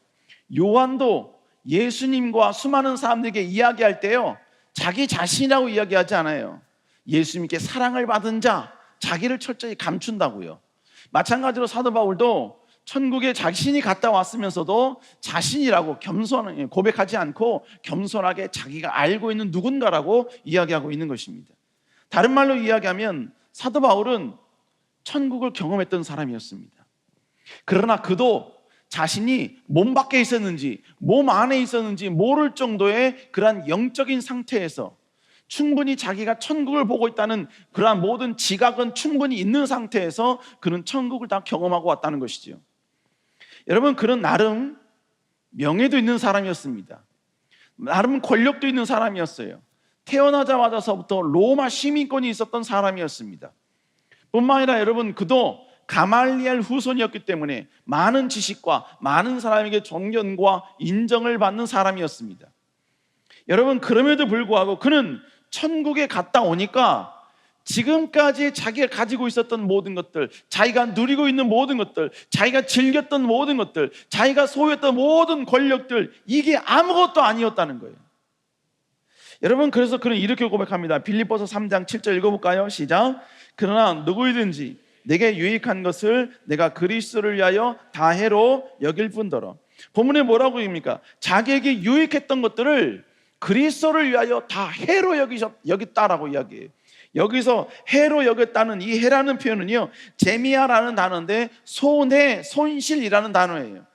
요한도 예수님과 수많은 사람들에게 이야기할 때요, 자기 자신이라고 이야기하지 않아요. 예수님께 사랑을 받은 자, 자기를 철저히 감춘다고요. 마찬가지로 사도 바울도 천국에 자신이 갔다 왔으면서도 자신이라고 겸손하게 고백하지 않고 겸손하게 자기가 알고 있는 누군가라고 이야기하고 있는 것입니다. 다른 말로 이야기하면 사도 바울은 천국을 경험했던 사람이었습니다. 그러나 그도 자신이 몸 밖에 있었는지 몸 안에 있었는지 모를 정도의 그러한 영적인 상태에서 충분히 자기가 천국을 보고 있다는 그러한 모든 지각은 충분히 있는 상태에서 그는 천국을 다 경험하고 왔다는 것이지요. 여러분, 그는 나름 명예도 있는 사람이었습니다. 나름 권력도 있는 사람이었어요. 태어나자마자서부터 로마 시민권이 있었던 사람이었습니다. 뿐만 아니라 여러분, 그도 가말리엘 후손이었기 때문에 많은 지식과 많은 사람에게 존경과 인정을 받는 사람이었습니다. 여러분, 그럼에도 불구하고 그는 천국에 갔다 오니까 지금까지 자기가 가지고 있었던 모든 것들, 자기가 누리고 있는 모든 것들, 자기가 즐겼던 모든 것들, 자기가 소유했던 모든 권력들, 이게 아무것도 아니었다는 거예요. 여러분, 그래서 그는 이렇게 고백합니다. 빌립보서 3장 7절 읽어볼까요? 시작. 그러나 누구이든지 내게 유익한 것을 내가 그리스도를 위하여 다 해로 여길 뿐더러. 본문에 뭐라고 입니까? 자기에게 유익했던 것들을 그리스도를 위하여 다 해로 여겼다라고 이야기해요. 여기서 해로 여겼다는 이 해라는 표현은요, 제미아라는 단어인데 손해, 손실이라는 단어예요.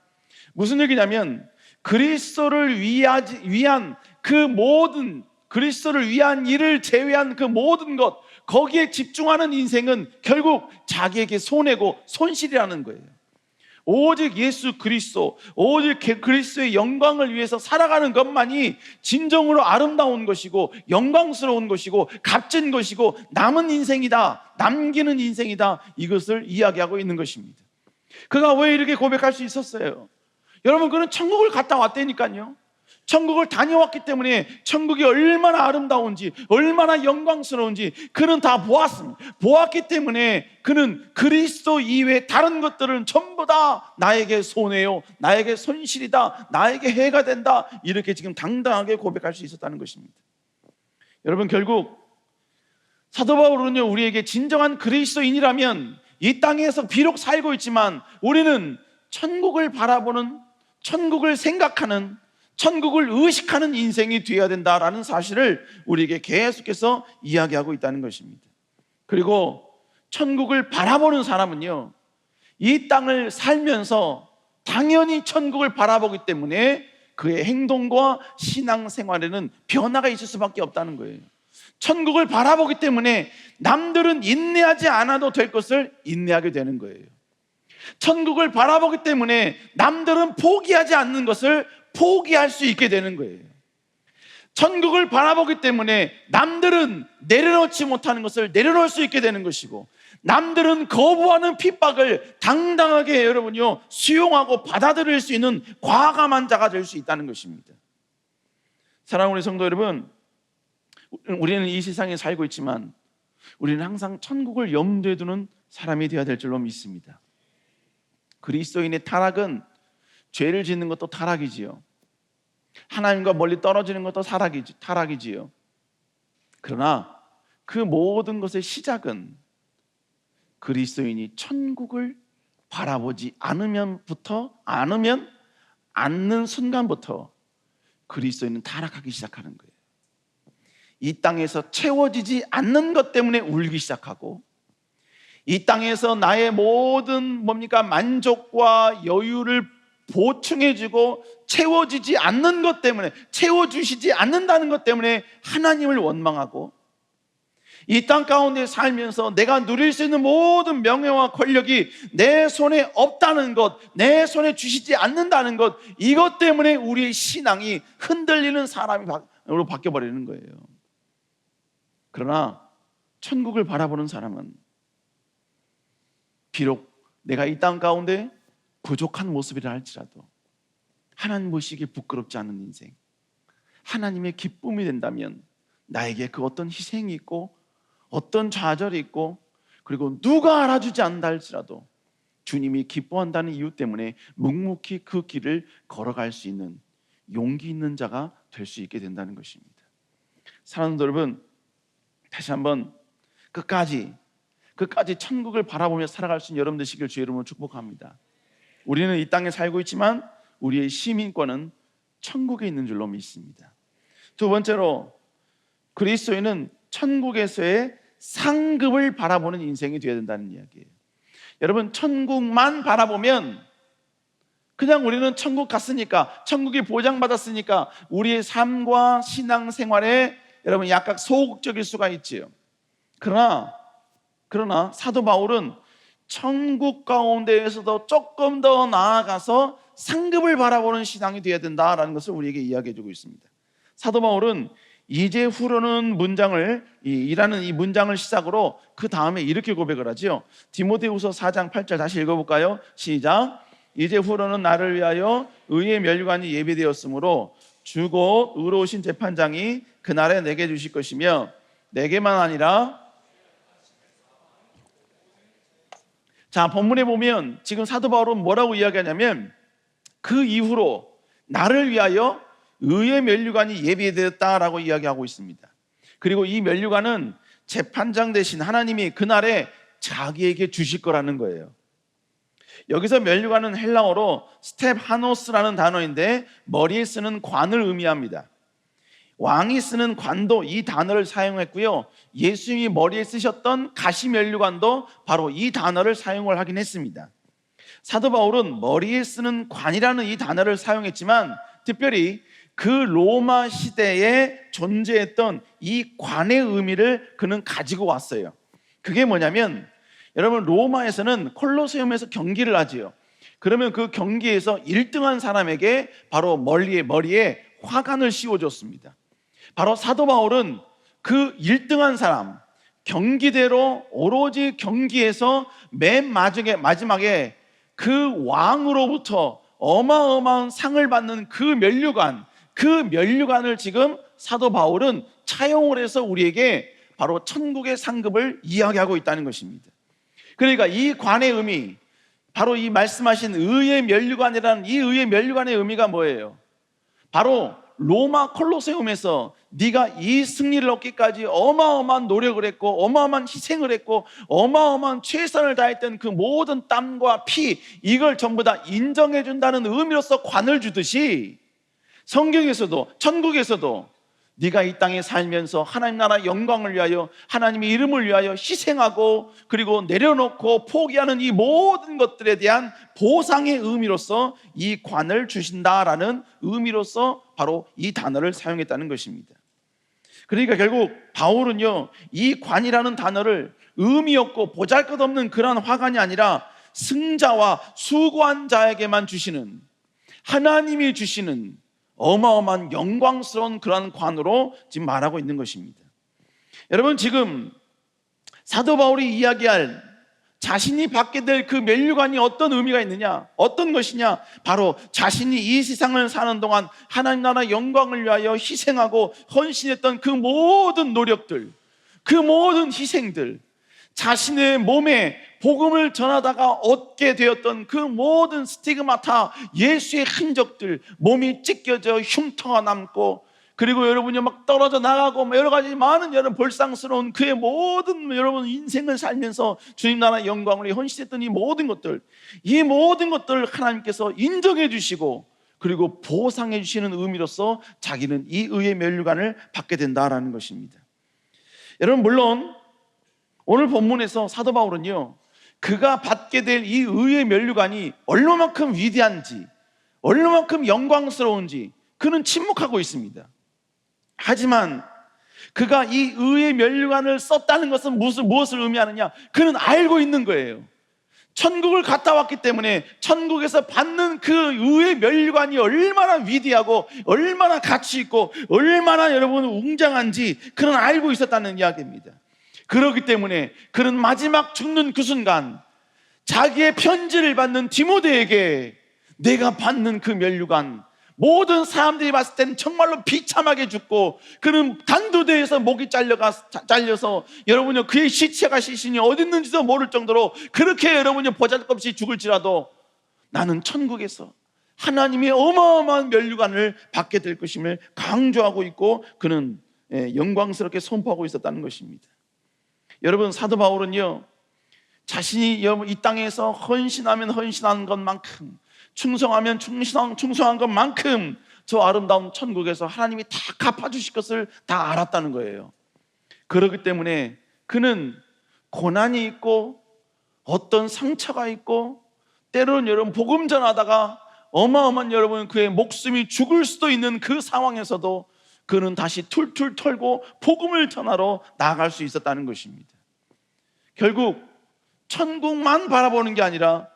무슨 얘기냐면 그리스도를 위한 그 모든, 그리스도를 위한 일을 제외한 그 모든 것, 거기에 집중하는 인생은 결국 자기에게 손해고 손실이라는 거예요. 오직 예수 그리스도, 오직 그리스도의 영광을 위해서 살아가는 것만이 진정으로 아름다운 것이고 영광스러운 것이고 값진 것이고 남은 인생이다, 남기는 인생이다, 이것을 이야기하고 있는 것입니다. 그가 왜 이렇게 고백할 수 있었어요? 여러분, 그는 천국을 갔다 왔다니까요. 천국을 다녀왔기 때문에 천국이 얼마나 아름다운지 얼마나 영광스러운지 그는 다 보았습니다. 보았기 때문에 그는 그리스도 이외에 다른 것들은 전부 다 나에게 손해요, 나에게 손실이다, 나에게 해가 된다, 이렇게 지금 당당하게 고백할 수 있었다는 것입니다. 여러분, 결국 사도 바울은요, 우리에게 진정한 그리스도인이라면 이 땅에서 비록 살고 있지만 우리는 천국을 바라보는, 천국을 생각하는, 천국을 의식하는 인생이 되어야 된다라는 사실을 우리에게 계속해서 이야기하고 있다는 것입니다. 그리고 천국을 바라보는 사람은요, 이 땅을 살면서 당연히 천국을 바라보기 때문에 그의 행동과 신앙생활에는 변화가 있을 수밖에 없다는 거예요. 천국을 바라보기 때문에 남들은 인내하지 않아도 될 것을 인내하게 되는 거예요. 천국을 바라보기 때문에 남들은 포기하지 않는 것을 포기할 수 있게 되는 거예요. 천국을 바라보기 때문에 남들은 내려놓지 못하는 것을 내려놓을 수 있게 되는 것이고, 남들은 거부하는 핍박을 당당하게 여러분요 수용하고 받아들일 수 있는 과감한 자가 될 수 있다는 것입니다. 사랑하는 우리 성도 여러분, 우리는 이 세상에 살고 있지만 우리는 항상 천국을 염두에 두는 사람이 되어야 될 줄로 믿습니다. 그리스도인의 타락은 죄를 짓는 것도 타락이지요, 하나님과 멀리 떨어지는 것도 타락이지요. 그러나 그 모든 것의 시작은 그리스도인이 천국을 바라보지 않는 순간부터 그리스도인은 타락하기 시작하는 거예요. 이 땅에서 채워지지 않는 것 때문에 울기 시작하고, 이 땅에서 나의 모든 만족과 여유를 보충해주고 채워지지 않는 것 때문에, 채워주시지 않는다는 것 때문에 하나님을 원망하고, 이 땅 가운데 살면서 내가 누릴 수 있는 모든 명예와 권력이 내 손에 없다는 것, 내 손에 주시지 않는다는 것, 이것 때문에 우리의 신앙이 흔들리는 사람으로 바뀌어버리는 거예요. 그러나 천국을 바라보는 사람은 비록 내가 이 땅 가운데 부족한 모습이라 할지라도 하나님 보시기에 부끄럽지 않은 인생, 하나님의 기쁨이 된다면 나에게 그 어떤 희생이 있고 어떤 좌절이 있고, 그리고 누가 알아주지 않는다 할지라도 주님이 기뻐한다는 이유 때문에 묵묵히 그 길을 걸어갈 수 있는 용기 있는 자가 될 수 있게 된다는 것입니다. 사랑하는 여러분, 다시 한번 끝까지 천국을 바라보며 살아갈 수 있는 여러분 되시길 주의 이름으로 축복합니다. 우리는 이 땅에 살고 있지만 우리의 시민권은 천국에 있는 줄로 믿습니다. 두 번째로, 그리스도인은 천국에서의 상급을 바라보는 인생이 되어야 된다는 이야기예요. 여러분, 천국만 바라보면 그냥 우리는 천국 갔으니까, 천국이 보장받았으니까 우리의 삶과 신앙생활에 여러분 약간 소극적일 수가 있지요. 그러나 사도 바울은 천국 가운데에서도 조금 더 나아가서 상급을 바라보는 신앙이 되어야 된다라는 것을 우리에게 이야기해 주고 있습니다. 사도 바울은 이제후로는 이라는 이 문장을 시작으로 그 다음에 이렇게 고백을 하지요. 디모데후서 4장 8절 다시 읽어볼까요? 시작. 이제후로는 나를 위하여 의의 면류관이 예비되었으므로 주곧 의로우신 재판장이 그날에 내게 주실 것이며, 내게만 아니라, 자, 본문에 보면 지금 사도 바울은 뭐라고 이야기하냐면, 그 이후로 나를 위하여 의의 면류관이 예비되었다라고 이야기하고 있습니다. 그리고 이 면류관은 재판장 대신 하나님이 그날에 자기에게 주실 거라는 거예요. 여기서 면류관은 헬라어로 스텝하노스라는 단어인데 머리에 쓰는 관을 의미합니다. 왕이 쓰는 관도 이 단어를 사용했고요, 예수님이 머리에 쓰셨던 가시 면류관도 바로 이 단어를 사용을 하긴 했습니다. 사도 바울은 머리에 쓰는 관이라는 이 단어를 사용했지만 특별히 그 로마 시대에 존재했던 이 관의 의미를 그는 가지고 왔어요. 그게 뭐냐면, 여러분, 로마에서는 콜로세움에서 경기를 하지요. 그러면 그 경기에서 1등한 사람에게 바로 머리에 화관을 씌워줬습니다. 바로 사도 바울은 그 1등한 사람, 경기대로 오로지 경기에서 맨 마지막에 그 왕으로부터 어마어마한 상을 받는 그 면류관을 지금 사도 바울은 차용을 해서 우리에게 바로 천국의 상급을 이야기하고 있다는 것입니다. 그러니까 이 관의 의미, 바로 이 말씀하신 의의 면류관이라는 이 의의 면류관의 의미가 뭐예요? 바로 로마 콜로세움에서 네가 이 승리를 얻기까지 어마어마한 노력을 했고 어마어마한 희생을 했고 어마어마한 최선을 다했던 그 모든 땀과 피, 이걸 전부 다 인정해 준다는 의미로서 관을 주듯이 성경에서도 천국에서도 네가 이 땅에 살면서 하나님 나라 영광을 위하여 하나님의 이름을 위하여 희생하고 그리고 내려놓고 포기하는 이 모든 것들에 대한 보상의 의미로서 이 관을 주신다라는 의미로서 바로 이 단어를 사용했다는 것입니다. 그러니까 결국 바울은요, 이 관이라는 단어를 의미 없고 보잘것없는 그러한 화관이 아니라 승자와 수고한 자에게만 주시는, 하나님이 주시는 어마어마한 영광스러운 그러한 관으로 지금 말하고 있는 것입니다. 여러분, 지금 사도 바울이 이야기할 자신이 받게 될 그 면류관이 어떤 의미가 있느냐, 어떤 것이냐, 바로 자신이 이 세상을 사는 동안 하나님 나라 영광을 위하여 희생하고 헌신했던 그 모든 노력들, 그 모든 희생들, 자신의 몸에 복음을 전하다가 얻게 되었던 그 모든 스티그마타, 예수의 흔적들, 몸이 찢겨져 흉터가 남고, 그리고 여러분이 막 떨어져 나가고 여러 가지 많은 여러분 볼상스러운 그의 모든 여러분 인생을 살면서 주님 나라 영광을 위해 헌신했던 이 모든 것들, 이 모든 것들을 하나님께서 인정해 주시고 그리고 보상해 주시는 의미로서 자기는 이 의의 면류관을 받게 된다라는 것입니다. 여러분, 물론 오늘 본문에서 사도 바울은요, 그가 받게 될 이 의의 면류관이 얼마만큼 위대한지, 얼마만큼 영광스러운지 그는 침묵하고 있습니다. 하지만 그가 이 의의 면류관을 썼다는 것은 무엇을 의미하느냐? 그는 알고 있는 거예요. 천국을 갔다 왔기 때문에 천국에서 받는 그 의의 면류관이 얼마나 위대하고 얼마나 가치 있고 얼마나 여러분 웅장한지 그는 알고 있었다는 이야기입니다. 그렇기 때문에 그는 마지막 죽는 그 순간 자기의 편지를 받는 디모데에게 내가 받는 그 면류관, 모든 사람들이 봤을 때는 정말로 비참하게 죽고 그는 단두대에서 목이 잘려서 여러분이 그의 시체가 시신이 어디 있는지도 모를 정도로 그렇게 여러분이 보잘것없이 죽을지라도 나는 천국에서 하나님의 어마어마한 면류관을 받게 될 것임을 강조하고 있고 그는 영광스럽게 선포하고 있었다는 것입니다. 여러분, 사도 바울은요, 자신이 이 땅에서 헌신하면 헌신한 것만큼, 충성하면 충성한 것만큼 저 아름다운 천국에서 하나님이 다 갚아주실 것을 다 알았다는 거예요. 그렇기 때문에 그는 고난이 있고 어떤 상처가 있고 때로는 여러분 복음 전하다가 어마어마한 여러분 그의 목숨이 죽을 수도 있는 그 상황에서도 그는 다시 툴툴 털고 복음을 전하러 나아갈 수 있었다는 것입니다. 결국 천국만 바라보는 게 아니라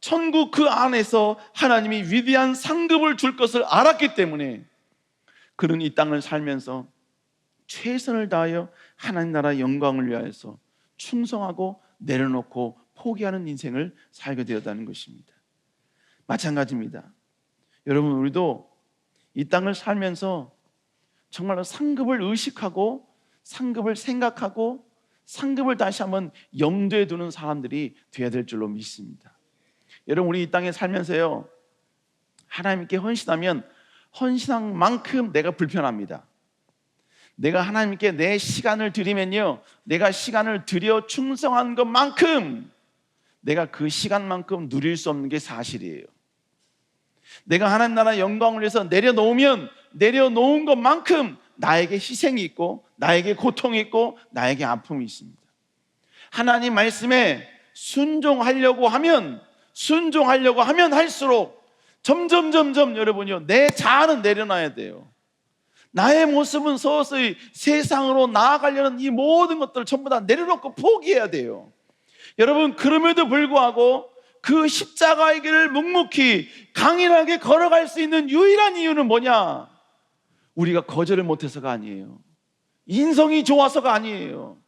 천국 그 안에서 하나님이 위대한 상급을 줄 것을 알았기 때문에 그는 이 땅을 살면서 최선을 다하여 하나님 나라 영광을 위하여서 충성하고 내려놓고 포기하는 인생을 살게 되었다는 것입니다. 마찬가지입니다. 여러분, 우리도 이 땅을 살면서 정말로 상급을 의식하고 상급을 생각하고 상급을 다시 한번 염두에 두는 사람들이 되어야 될 줄로 믿습니다. 여러분, 우리 이 땅에 살면서요, 하나님께 헌신하면 헌신한 만큼 내가 불편합니다. 내가 하나님께 내 시간을 드리면요, 내가 시간을 들여 충성한 것만큼 내가 그 시간만큼 누릴 수 없는 게 사실이에요. 내가 하나님 나라 영광을 위해서 내려놓으면 내려놓은 것만큼 나에게 희생이 있고 나에게 고통이 있고 나에게 아픔이 있습니다. 하나님 말씀에 순종하려고 하면 할수록 점점 여러분이요, 내 자아는 내려놔야 돼요. 나의 모습은 서서히 세상으로 나아가려는 이 모든 것들을 전부 다 내려놓고 포기해야 돼요. 여러분, 그럼에도 불구하고 그 십자가의 길을 묵묵히 강인하게 걸어갈 수 있는 유일한 이유는 뭐냐? 우리가 거절을 못해서가 아니에요. 인성이 좋아서가 아니에요.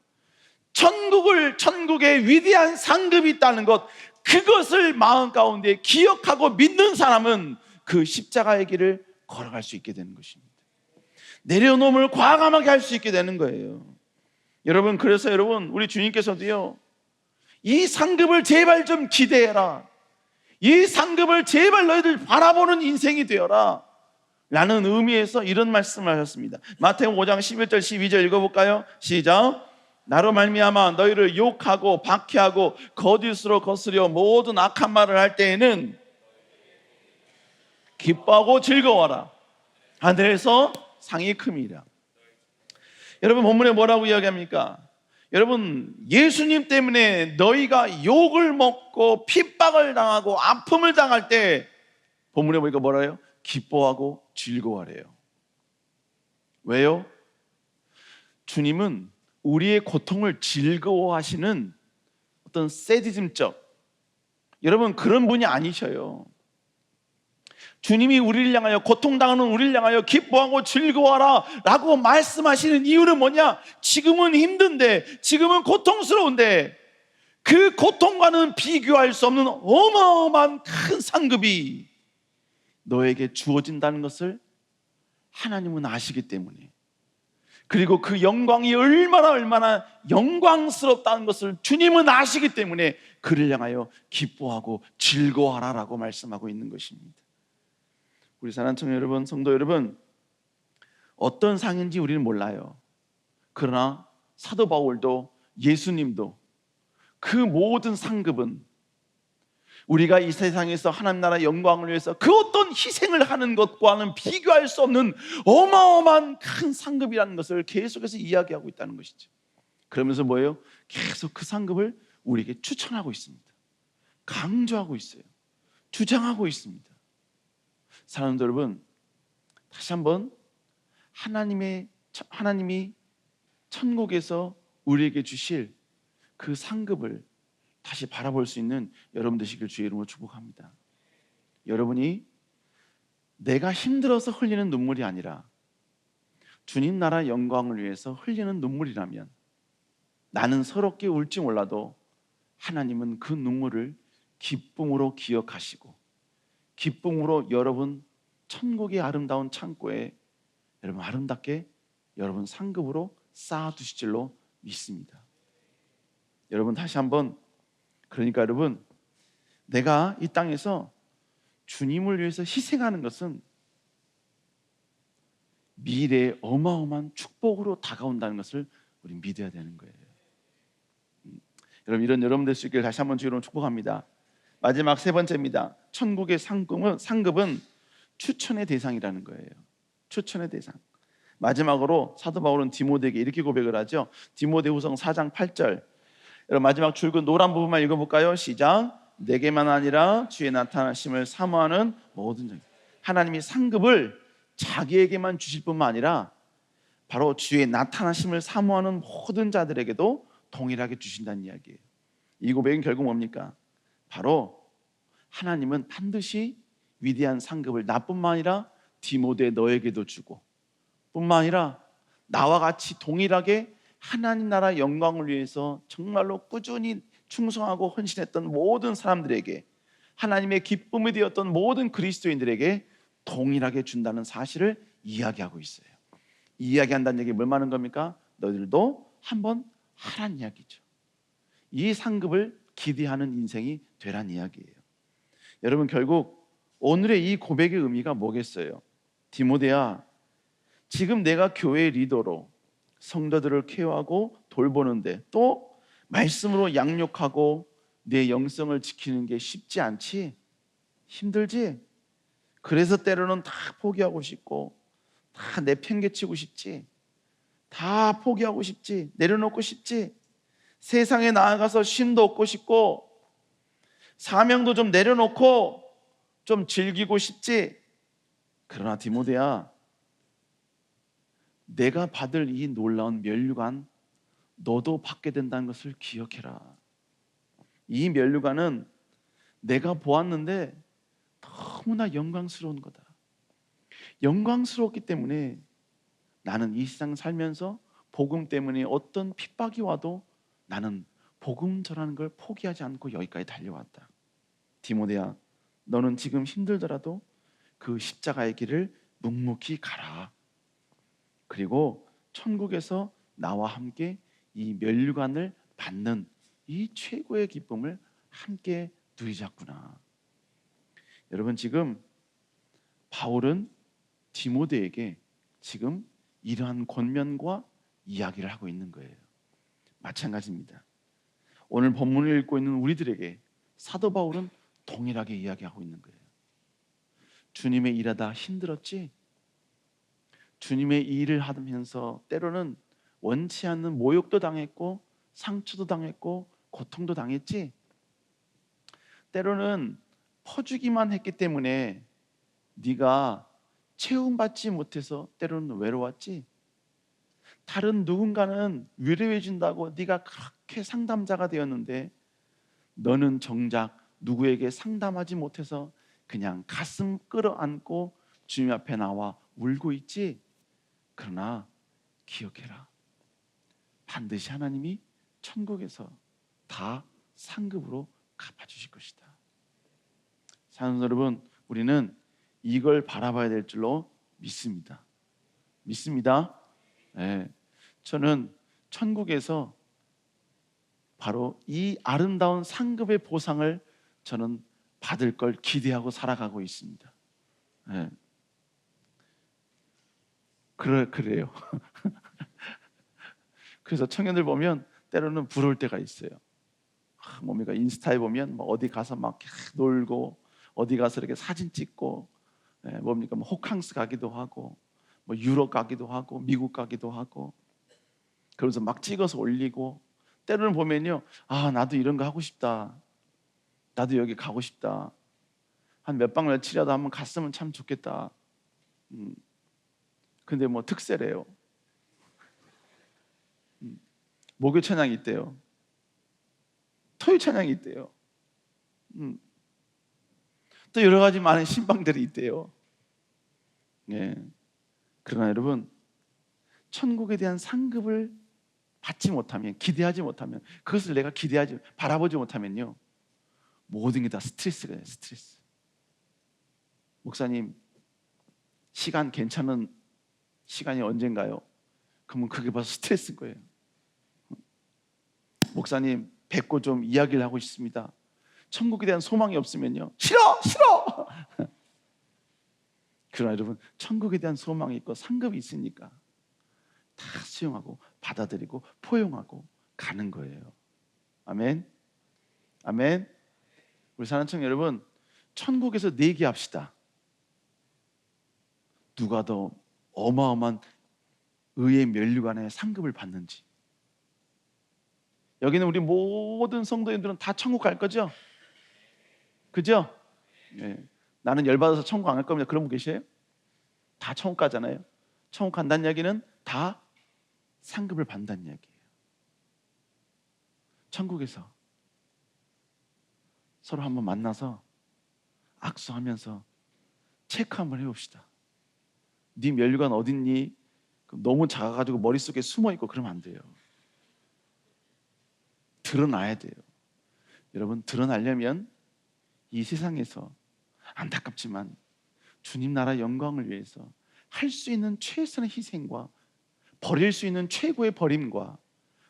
천국에 위대한 상급이 있다는 것, 그것을 마음 가운데 기억하고 믿는 사람은 그 십자가의 길을 걸어갈 수 있게 되는 것입니다. 내려놓음을 과감하게 할 수 있게 되는 거예요. 여러분, 그래서 여러분, 우리 주님께서도요, 이 상급을 제발 좀 기대해라. 이 상급을 제발 너희들 바라보는 인생이 되어라. 라는 의미에서 이런 말씀을 하셨습니다. 마태복음 5장 11절 12절 읽어볼까요? 시작. 나로 말미암아 너희를 욕하고 박해하고 거짓으로 거스려 모든 악한 말을 할 때에는 기뻐하고 즐거워하라. 하늘에서 상이 큼이라. 여러분, 본문에 뭐라고 이야기합니까? 여러분, 예수님 때문에 너희가 욕을 먹고 핍박을 당하고 아픔을 당할 때 본문에 보니까 뭐라요? 기뻐하고 즐거워하래요. 왜요? 주님은 우리의 고통을 즐거워하시는 어떤 세디즘적, 여러분, 그런 분이 아니셔요. 주님이 우리를 향하여, 고통당하는 우리를 향하여 기뻐하고 즐거워하라 라고 말씀하시는 이유는 뭐냐? 지금은 힘든데, 지금은 고통스러운데 그 고통과는 비교할 수 없는 어마어마한 큰 상급이 너에게 주어진다는 것을 하나님은 아시기 때문에, 그리고 그 영광이 얼마나 영광스럽다는 것을 주님은 아시기 때문에 그를 향하여 기뻐하고 즐거워하라라고 말씀하고 있는 것입니다. 우리 사랑하는 청년 여러분, 성도 여러분, 어떤 상인지 우리는 몰라요. 그러나 사도 바울도 예수님도 그 모든 상급은 우리가 이 세상에서 하나님 나라 영광을 위해서 그 어떤 희생을 하는 것과는 비교할 수 없는 어마어마한 큰 상급이라는 것을 계속해서 이야기하고 있다는 것이죠. 그러면서 뭐예요? 계속 그 상급을 우리에게 추천하고 있습니다. 강조하고 있어요. 주장하고 있습니다. 사랑하는 여러분, 다시 한번 하나님이 천국에서 우리에게 주실 그 상급을 다시 바라볼 수 있는 여러분 되시길 주의 이름으로 축복합니다. 여러분이 내가 힘들어서 흘리는 눈물이 아니라 주님 나라 영광을 위해서 흘리는 눈물이라면, 나는 서럽게 울지 몰라도 하나님은 그 눈물을 기쁨으로 기억하시고 기쁨으로 여러분 천국의 아름다운 창고에 여러분 아름답게 여러분 상급으로 쌓아두실 줄로 믿습니다. 여러분, 다시 한번, 그러니까 여러분, 내가 이 땅에서 주님을 위해서 희생하는 것은 미래의 어마어마한 축복으로 다가온다는 것을 우리 믿어야 되는 거예요. 여러분, 이런 여러분 될 수 있기를 다시 한번 주의로 축복합니다. 마지막 세 번째입니다. 천국의 상급은 추천의 대상이라는 거예요. 추천의 대상. 마지막으로 사도 바울은 디모데에게 이렇게 고백을 하죠. 디모데후서 4장 8절. 여러분, 마지막 줄근 노란 부분만 읽어볼까요? 시작. 내게만 아니라 주의 나타나심을 사모하는 모든 자, 하나님이 상급을 자기에게만 주실 뿐만 아니라 바로 주의 나타나심을 사모하는 모든 자들에게도 동일하게 주신다는 이야기예요. 이 고백은 결국 뭡니까? 바로 하나님은 반드시 위대한 상급을 나뿐만 아니라 디모데 너에게도 주고, 뿐만 아니라 나와 같이 동일하게 하나님 나라 영광을 위해서 정말로 꾸준히 충성하고 헌신했던 모든 사람들에게, 하나님의 기쁨이 되었던 모든 그리스도인들에게 동일하게 준다는 사실을 이야기하고 있어요. 이야기한다는 얘기 뭘 말하는 겁니까? 너희들도 한번 하란 이야기죠. 이 상급을 기대하는 인생이 되란 이야기예요. 여러분, 결국 오늘의 이 고백의 의미가 뭐겠어요? 디모데야, 지금 내가 교회 리더로 성도들을 케어하고 돌보는데, 또 말씀으로 양육하고 내 영성을 지키는 게 쉽지 않지? 힘들지? 그래서 때로는 다 포기하고 싶고 다 내팽개치고 싶지? 다 포기하고 싶지? 내려놓고 싶지? 세상에 나아가서 쉼도 얻고 싶고 사명도 좀 내려놓고 좀 즐기고 싶지? 그러나 디모데야, 내가 받을 이 놀라운 면류관 너도 받게 된다는 것을 기억해라. 이 면류관은 내가 보았는데 너무나 영광스러운 거다. 영광스럽기 때문에 나는 이 세상 살면서 복음 때문에 어떤 핍박이 와도 나는 복음 전하는 걸 포기하지 않고 여기까지 달려왔다. 디모데야, 너는 지금 힘들더라도 그 십자가의 길을 묵묵히 가라. 그리고 천국에서 나와 함께 이 면류관을 받는 이 최고의 기쁨을 함께 누리자꾸나. 여러분, 지금 바울은 디모데에게 지금 이러한 권면과 이야기를 하고 있는 거예요. 마찬가지입니다. 오늘 본문을 읽고 있는 우리들에게 사도 바울은 동일하게 이야기하고 있는 거예요. 주님의 일하다 힘들었지? 주님의 일을 하면서 때로는 원치 않는 모욕도 당했고 상처도 당했고 고통도 당했지? 때로는 퍼주기만 했기 때문에 네가 채움받지 못해서 때로는 외로웠지? 다른 누군가는 위로해 준다고 네가 그렇게 상담자가 되었는데 너는 정작 누구에게 상담하지 못해서 그냥 가슴 끌어안고 주님 앞에 나와 울고 있지? 그러나 기억해라. 반드시 하나님이 천국에서 다 상급으로 갚아주실 것이다. 사랑하는 여러분, 우리는 이걸 바라봐야 될 줄로 믿습니다. 믿습니다. 네. 저는 천국에서 바로 이 아름다운 상급의 보상을 저는 받을 걸 기대하고 살아가고 있습니다. 네. 그래요. 그래서 청년들 보면 때로는 부러울 때가 있어요. 뭡니까, 인스타에 보면 뭐 어디 가서 막 놀고 어디 가서 이렇게 사진 찍고, 뭡니까, 뭐 호캉스 가기도 하고 뭐 유럽 가기도 하고 미국 가기도 하고, 그러면서 막 찍어서 올리고, 때로는 보면요, 아 나도 이런 거 하고 싶다, 나도 여기 가고 싶다, 한 몇 박 며칠이라도 한번 갔으면 참 좋겠다. 근데 뭐 특세래요. 목요 찬양이 있대요. 토요 찬양이 있대요. 또 여러 가지 많은 신방들이 있대요. 예. 그러나 여러분, 천국에 대한 상급을 받지 못하면, 기대하지 못하면, 그것을 내가 기대하지, 바라보지 못하면요, 모든 게 다 스트레스가 돼요. 스트레스. 목사님, 시간 괜찮은 시간이 언젠가요? 그러면 그게 벌써 스트레스인 거예요. 목사님, 뵙고 좀 이야기를 하고 싶습니다. 천국에 대한 소망이 없으면요, 싫어! 그러나 여러분, 천국에 대한 소망이 있고 상급이 있으니까 다 수용하고 받아들이고 포용하고 가는 거예요. 아멘. 아멘. 우리 사랑하는 청년 여러분, 천국에서 내기합시다. 누가 더 어마어마한 의의 면류관의 상급을 받는지. 여기는 우리 모든 성도님들은 다 천국 갈 거죠? 그죠? 네. 나는 열받아서 천국 안 갈 겁니다. 그런 분 계세요? 다 천국 가잖아요. 천국 간다는 이야기는 다 상급을 받는다는 이야기예요. 천국에서 서로 한번 만나서 악수하면서 체크 한번 해봅시다. 네 면류관 어딨니? 너무 작아가지고 머릿속에 숨어있고 그러면 안 돼요. 드러나야 돼요. 여러분, 드러나려면 이 세상에서 안타깝지만 주님 나라 영광을 위해서 할 수 있는 최선의 희생과 버릴 수 있는 최고의 버림과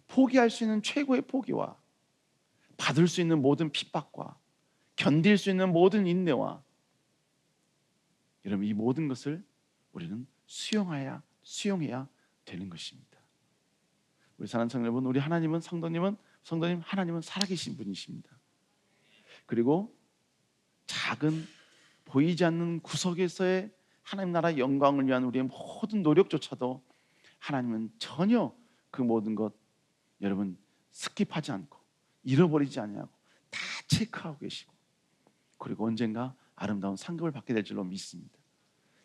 포기할 수 있는 최고의 포기와 받을 수 있는 모든 핍박과 견딜 수 있는 모든 인내와, 여러분, 이 모든 것을 우리는 수용해야 되는 것입니다. 우리 사랑하는 성도 여러분, 우리 하나님은 성도님 하나님은 살아계신 분이십니다. 그리고 작은 보이지 않는 구석에서의 하나님 나라 영광을 위한 우리의 모든 노력조차도 하나님은 전혀 그 모든 것 여러분 스킵하지 않고 잃어버리지 아니하고 다 체크하고 계시고, 그리고 언젠가 아름다운 상급을 받게 될 줄로 믿습니다.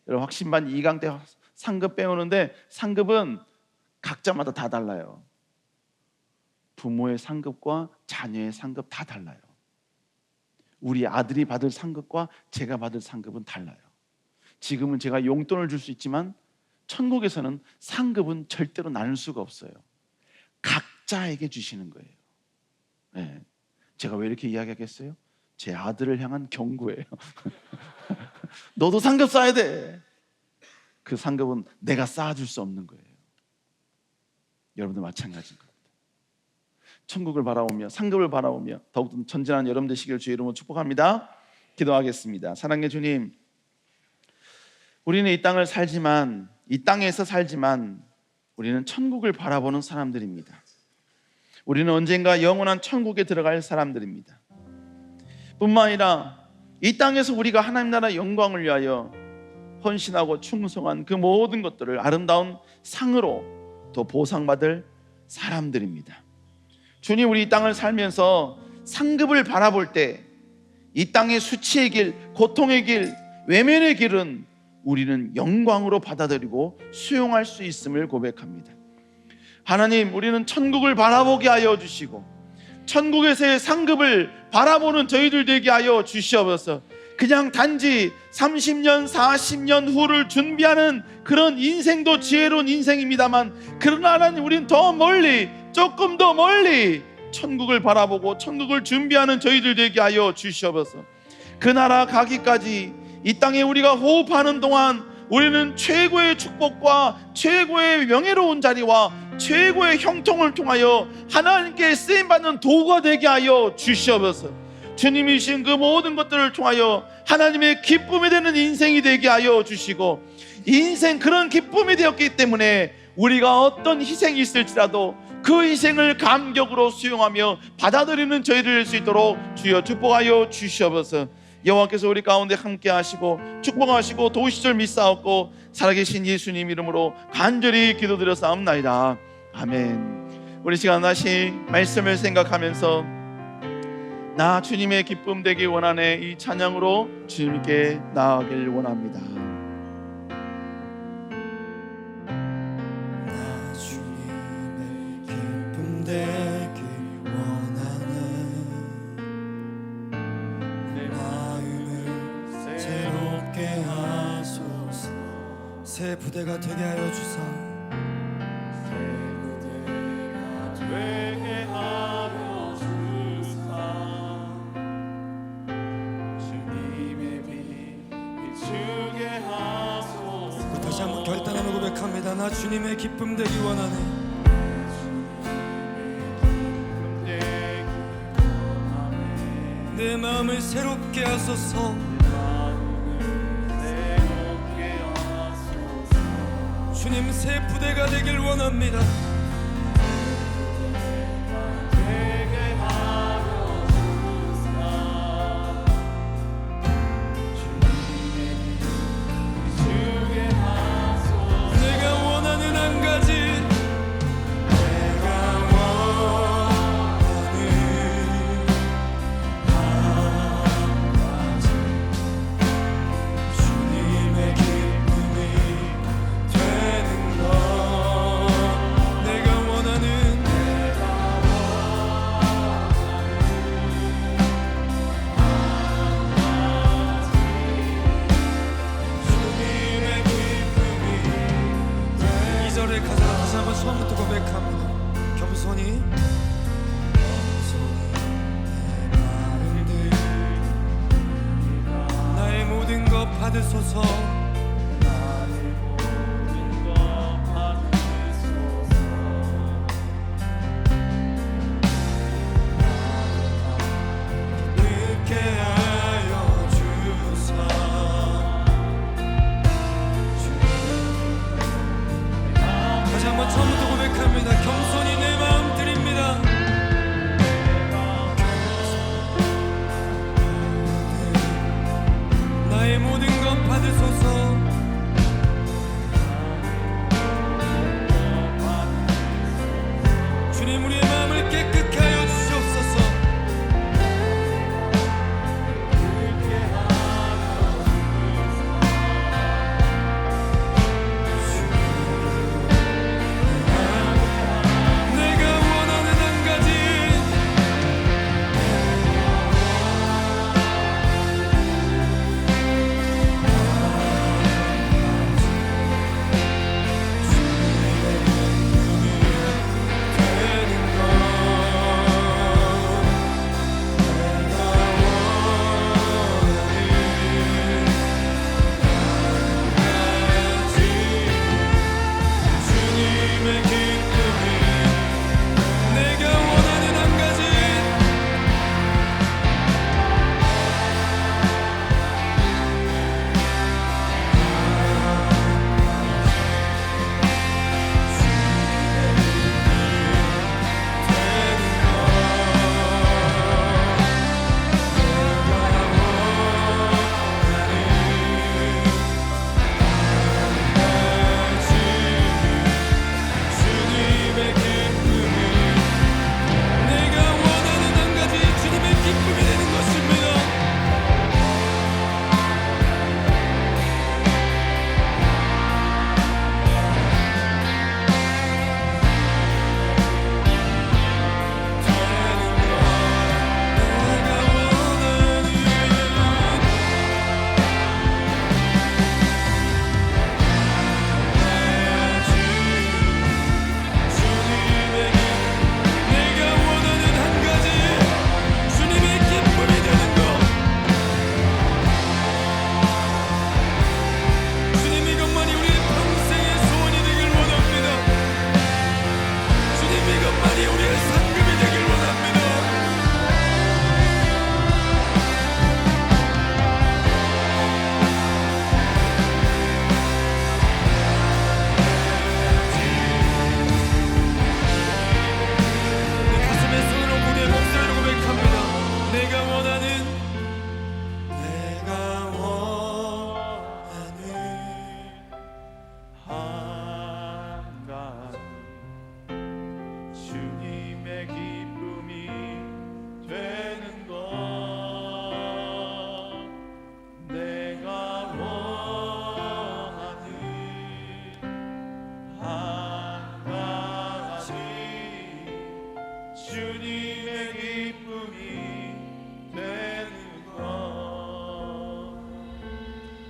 여러분, 확신반 2강 때 상급 배우는데 상급은 각자마다 다 달라요. 부모의 상급과 자녀의 상급 다 달라요. 우리 아들이 받을 상급과 제가 받을 상급은 달라요. 지금은 제가 용돈을 줄 수 있지만 천국에서는 상급은 절대로 나눌 수가 없어요. 각자에게 주시는 거예요. 네. 제가 왜 이렇게 이야기하겠어요? 제 아들을 향한 경고예요. 너도 상급 쌓아야 돼. 그 상급은 내가 쌓아줄 수 없는 거예요. 여러분도 마찬가지인 겁니다. 천국을 바라보며 상급을 바라보며 더욱 전진한 여러분 되시기를 주의 이름으로 축복합니다. 기도하겠습니다. 사랑의 주님, 우리는 이 땅을 살지만, 이 땅에서 살지만 우리는 천국을 바라보는 사람들입니다. 우리는 언젠가 영원한 천국에 들어갈 사람들입니다. 뿐만 아니라 이 땅에서 우리가 하나님 나라 영광을 위하여 헌신하고 충성한 그 모든 것들을 아름다운 상으로 또 보상받을 사람들입니다. 주님, 우리 이 땅을 살면서 상급을 바라볼 때 이 땅의 수치의 길, 고통의 길, 외면의 길은 우리는 영광으로 받아들이고 수용할 수 있음을 고백합니다. 하나님, 우리는 천국을 바라보게 하여 주시고 천국에서의 상급을 바라보는 저희들 되게 하여 주시옵소서. 그냥 단지 30년, 40년 후를 준비하는 그런 인생도 지혜로운 인생입니다만, 그러나 하나님, 우린 더 멀리, 조금 더 멀리 천국을 바라보고 천국을 준비하는 저희들 되게 하여 주시옵소서. 그 나라 가기까지 이 땅에 우리가 호흡하는 동안 우리는 최고의 축복과 최고의 명예로운 자리와 최고의 형통을 통하여 하나님께 쓰임받는 도구가 되게 하여 주시옵소서. 주님이 주신 그 모든 것들을 통하여 하나님의 기쁨이 되는 인생이 되게 하여 주시고, 인생 그런 기쁨이 되었기 때문에 우리가 어떤 희생이 있을지라도 그 희생을 감격으로 수용하며 받아들이는 저희를 될 수 있도록 주여 축복하여 주시옵소서. 여호와께서 우리 가운데 함께 하시고 축복하시고 도우시줄 믿사옵고 살아계신 예수님 이름으로 간절히 기도드렸사옵나이다. 아멘. 우리 시간 다시 말씀을 생각하면서 나 주님의 기쁨 되기 원하네, 이 찬양으로 주님께 나아가길 원합니다.
나 주님의 기쁨 되기 원하네. 내 마음을 새롭게 하소서. 새 부대가 되게 하여 주사.
되게 하여 주사. 주님의 빛 비추게 하소서.
우리 다시 한번 결단하며 고백합니다. 나 주님의 기쁨 되기 원하네. 내 마음을 새롭게 하소서. 주님, 새 부대가 되길 원합니다. 내가 원하는 한 가지, 내가 원하는 한 가지, 주님의 기쁨이 되는 것. 내가 원하는 주님의 기쁨이. 2절의 가사를 다시 한번 처음부터 고백합니다. 겸손히 내 마음들 나의 모든 것 받으소서. 늦게 하여 주사. 다시 한번 처음부터 고백합니다. 겸손히 내 마음 드립니다. 나의 모든 것 받으소서.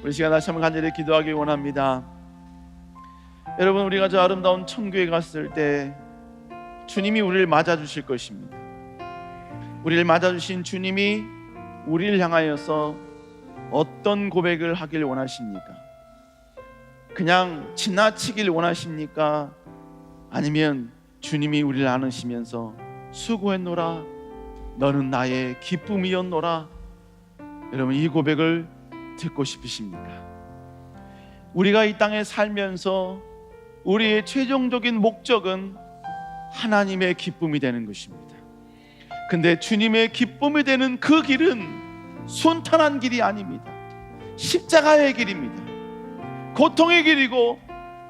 우리 시간 다시 한번 간절히 기도하기 원합니다. 여러분, 우리가 저 아름다운 천국에 갔을 때 주님이 우리를 맞아주실 것입니다. 우리를 맞아주신 주님이 우리를 향하여서 어떤 고백을 하길 원하십니까? 그냥 지나치길 원하십니까? 아니면 주님이 우리를 안으시면서 수고했노라, 너는 나의 기쁨이었노라, 여러분 이 고백을 듣고 싶으십니까? 우리가 이 땅에 살면서 우리의 최종적인 목적은 하나님의 기쁨이 되는 것입니다. 근데 주님의 기쁨이 되는 그 길은 순탄한 길이 아닙니다. 십자가의 길입니다. 고통의 길이고,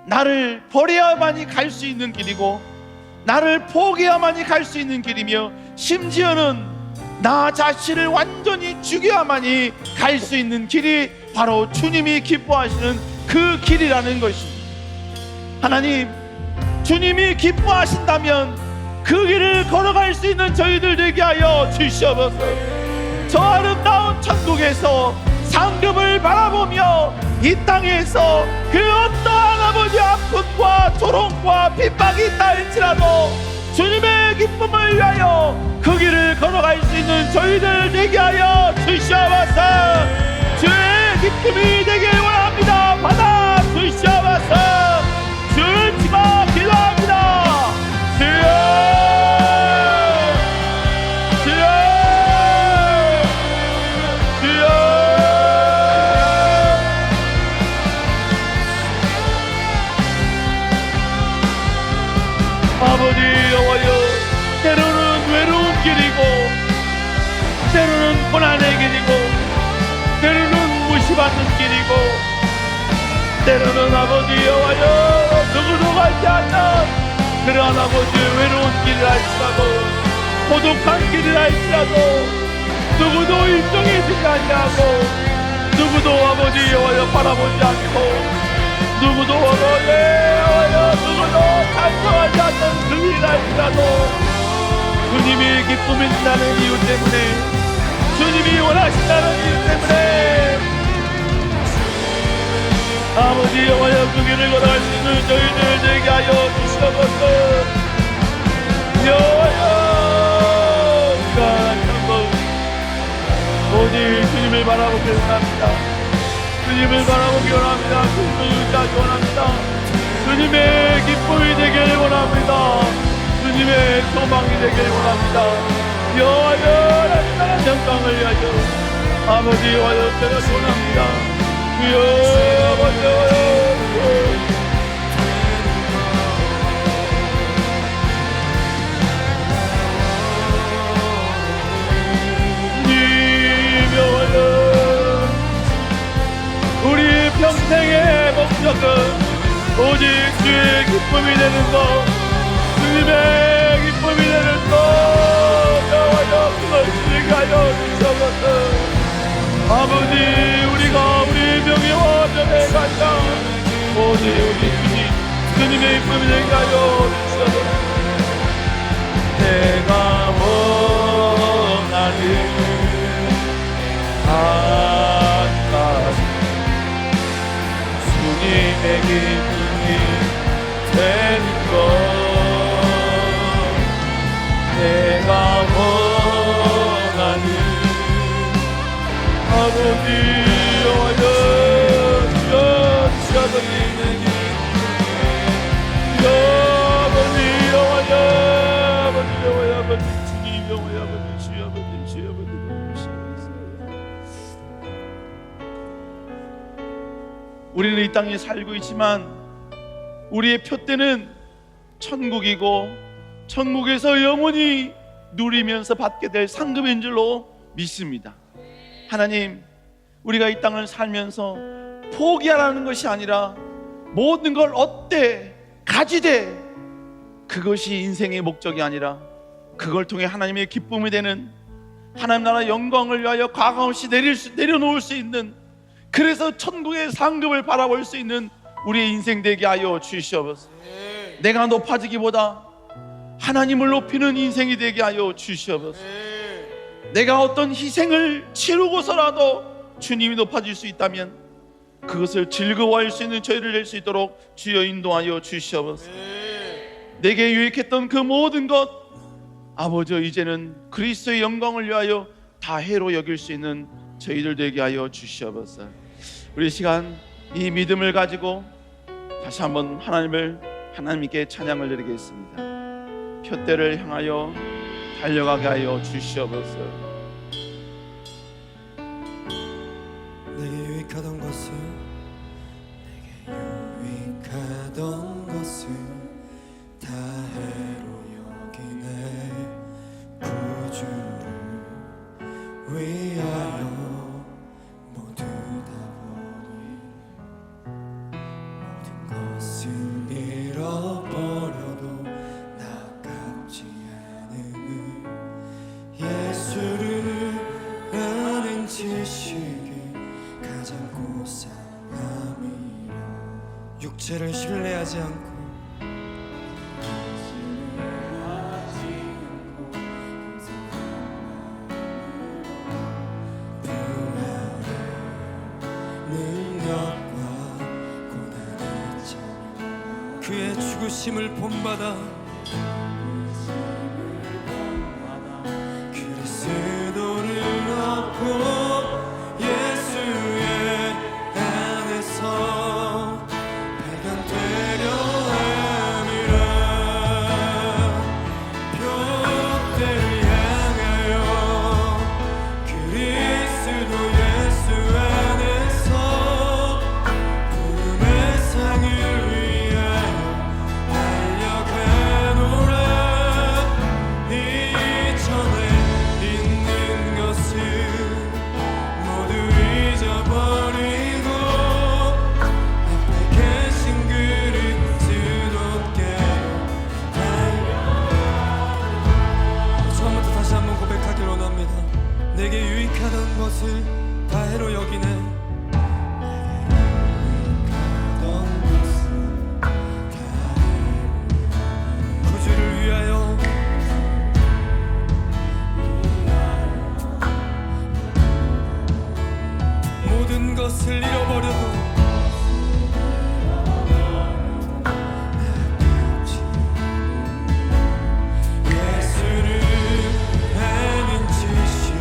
나를 버려야만이 갈 수 있는 길이고, 나를 포기해야만이 갈 수 있는 길이며, 심지어는 나 자신을 완전히 죽여야만이 갈 수 있는 길이 바로 주님이 기뻐하시는 그 길이라는 것입니다. 하나님, 주님이 기뻐하신다면 그 길을 걸어갈 수 있는 저희들 되게 하여 주시옵소서. 저 아름다운 천국에서 상급을 바라보며 이 땅에서 그 어떠한 아버지 아픔과 조롱과 핍박이 있다 할지라도 주님의 기쁨을 위하여 그 길을 걸어갈 수 있는 저희들 되게 하여 주시옵소서. 주의 기쁨이 되길 원합니다. 받아 주시옵소서. 주를 치마 기도합니다. 주여, 주여, 주여. 아버지 여호와여, 때로는 외로운 길이고, 때로는 고난의 길이고, 때로는 무시받는 길이고, 때로는 아버지 여호와여 누구도 가지 않는 그러한 아버지 외로운 길을 할지라도, 고독한 길을 할지라도, 누구도 일정이 되지 아니하고, 누구도 아버지 여호와여 바라보지 않고, 누구도 여호와여 누구도 찬성하지 않는 그 길을 할지라도 주님이 기쁨이 있다는 이유 때문에, 주님이 원하신다는 이유 때문에 아버지 여호와여 그 길을 걸어갈 수 있는 저희들 되게 하여 주시옵소서. 여호와여, 우리가 한번 오직 주님을 바라보기 원합니다. 주님을 바라보기 원합니다. 주님을 의지하기 원합니다. 주님의 기쁨이 되기를 원합니다. 주님의 소망이 되기를 원합니다. 여호와여, 나라의 영광을 위하여 아버지 여호와여 때려서 원합니다. 주여, 아버지 우리 평생의 목적은 오직 주의 기쁨이 되는 것, 주님의 기쁨이 되는 것, 여호와여 그걸 주님께 하여 주시옵소서. 아버지, 우리가 우리 명예와 명예 가장 오직 우리 주님의 기쁨이 되게 하여 주시옵소서. 내가 원하는 한 가지 주님의 기쁨이 되는 것, 내가 원하는 아버지 여호와여 주시옵소서. 아버지 여호와여, 아버지 여호와여, 아버지 주님 여호와여, 아버지 주여, 아버지 주여, 아버지 우리는 이 땅에 살고 있지만 우리의 표대는 천국이고, 천국에서 영원히 누리면서 받게 될 상급인 줄로 믿습니다. 하나님, 우리가 이 땅을 살면서 포기하라는 것이 아니라 모든 걸 얻되 가지되, 그것이 인생의 목적이 아니라 그걸 통해 하나님의 기쁨이 되는, 하나님 나라 영광을 위하여 과감없이 내려놓을 수 있는, 그래서 천국의 상급을 바라볼 수 있는 우리의 인생 되게 하여 주시옵소서. 내가 높아지기보다 하나님을 높이는 인생이 되게 하여 주시옵소서. 내가 어떤 희생을 치르고서라도 주님이 높아질 수 있다면 그것을 즐거워할 수 있는 저희를 낼 수 있도록 주여 인도하여 주시옵소서. 내게 유익했던 그 모든 것 아버지, 이제는 그리스도의 영광을 위하여 다해로 여길 수 있는 저희들 되게 하여 주시옵소서. 우리 시간 이 믿음을 가지고 다시 한번 하나님께 찬양을 드리겠습니다. 표대를 향하여 달려가게 하여 주시옵소서.
내게 유익하던 것을, 내게 유익하던 것을 다해로 여기네. 구주를 위하여 모두 다 버린 모든 것을 잃어버려도 나깝지 않음을, 예수를 아는 지식이 가장 고상함이라. 육체를 신뢰하지 않고 그의 죽으심을 본받아 그리스도를 얻고 예수의 안에서 발견되려 함이라. 표대를 향하여 그리스도 예수 안에서 부름의 상을 내게 유익하던 것을 다해로 여기네. 내게 유익하던 것을 다해로 구주를 위하여 모든 것을 잃어버려도 예수를 아는 지식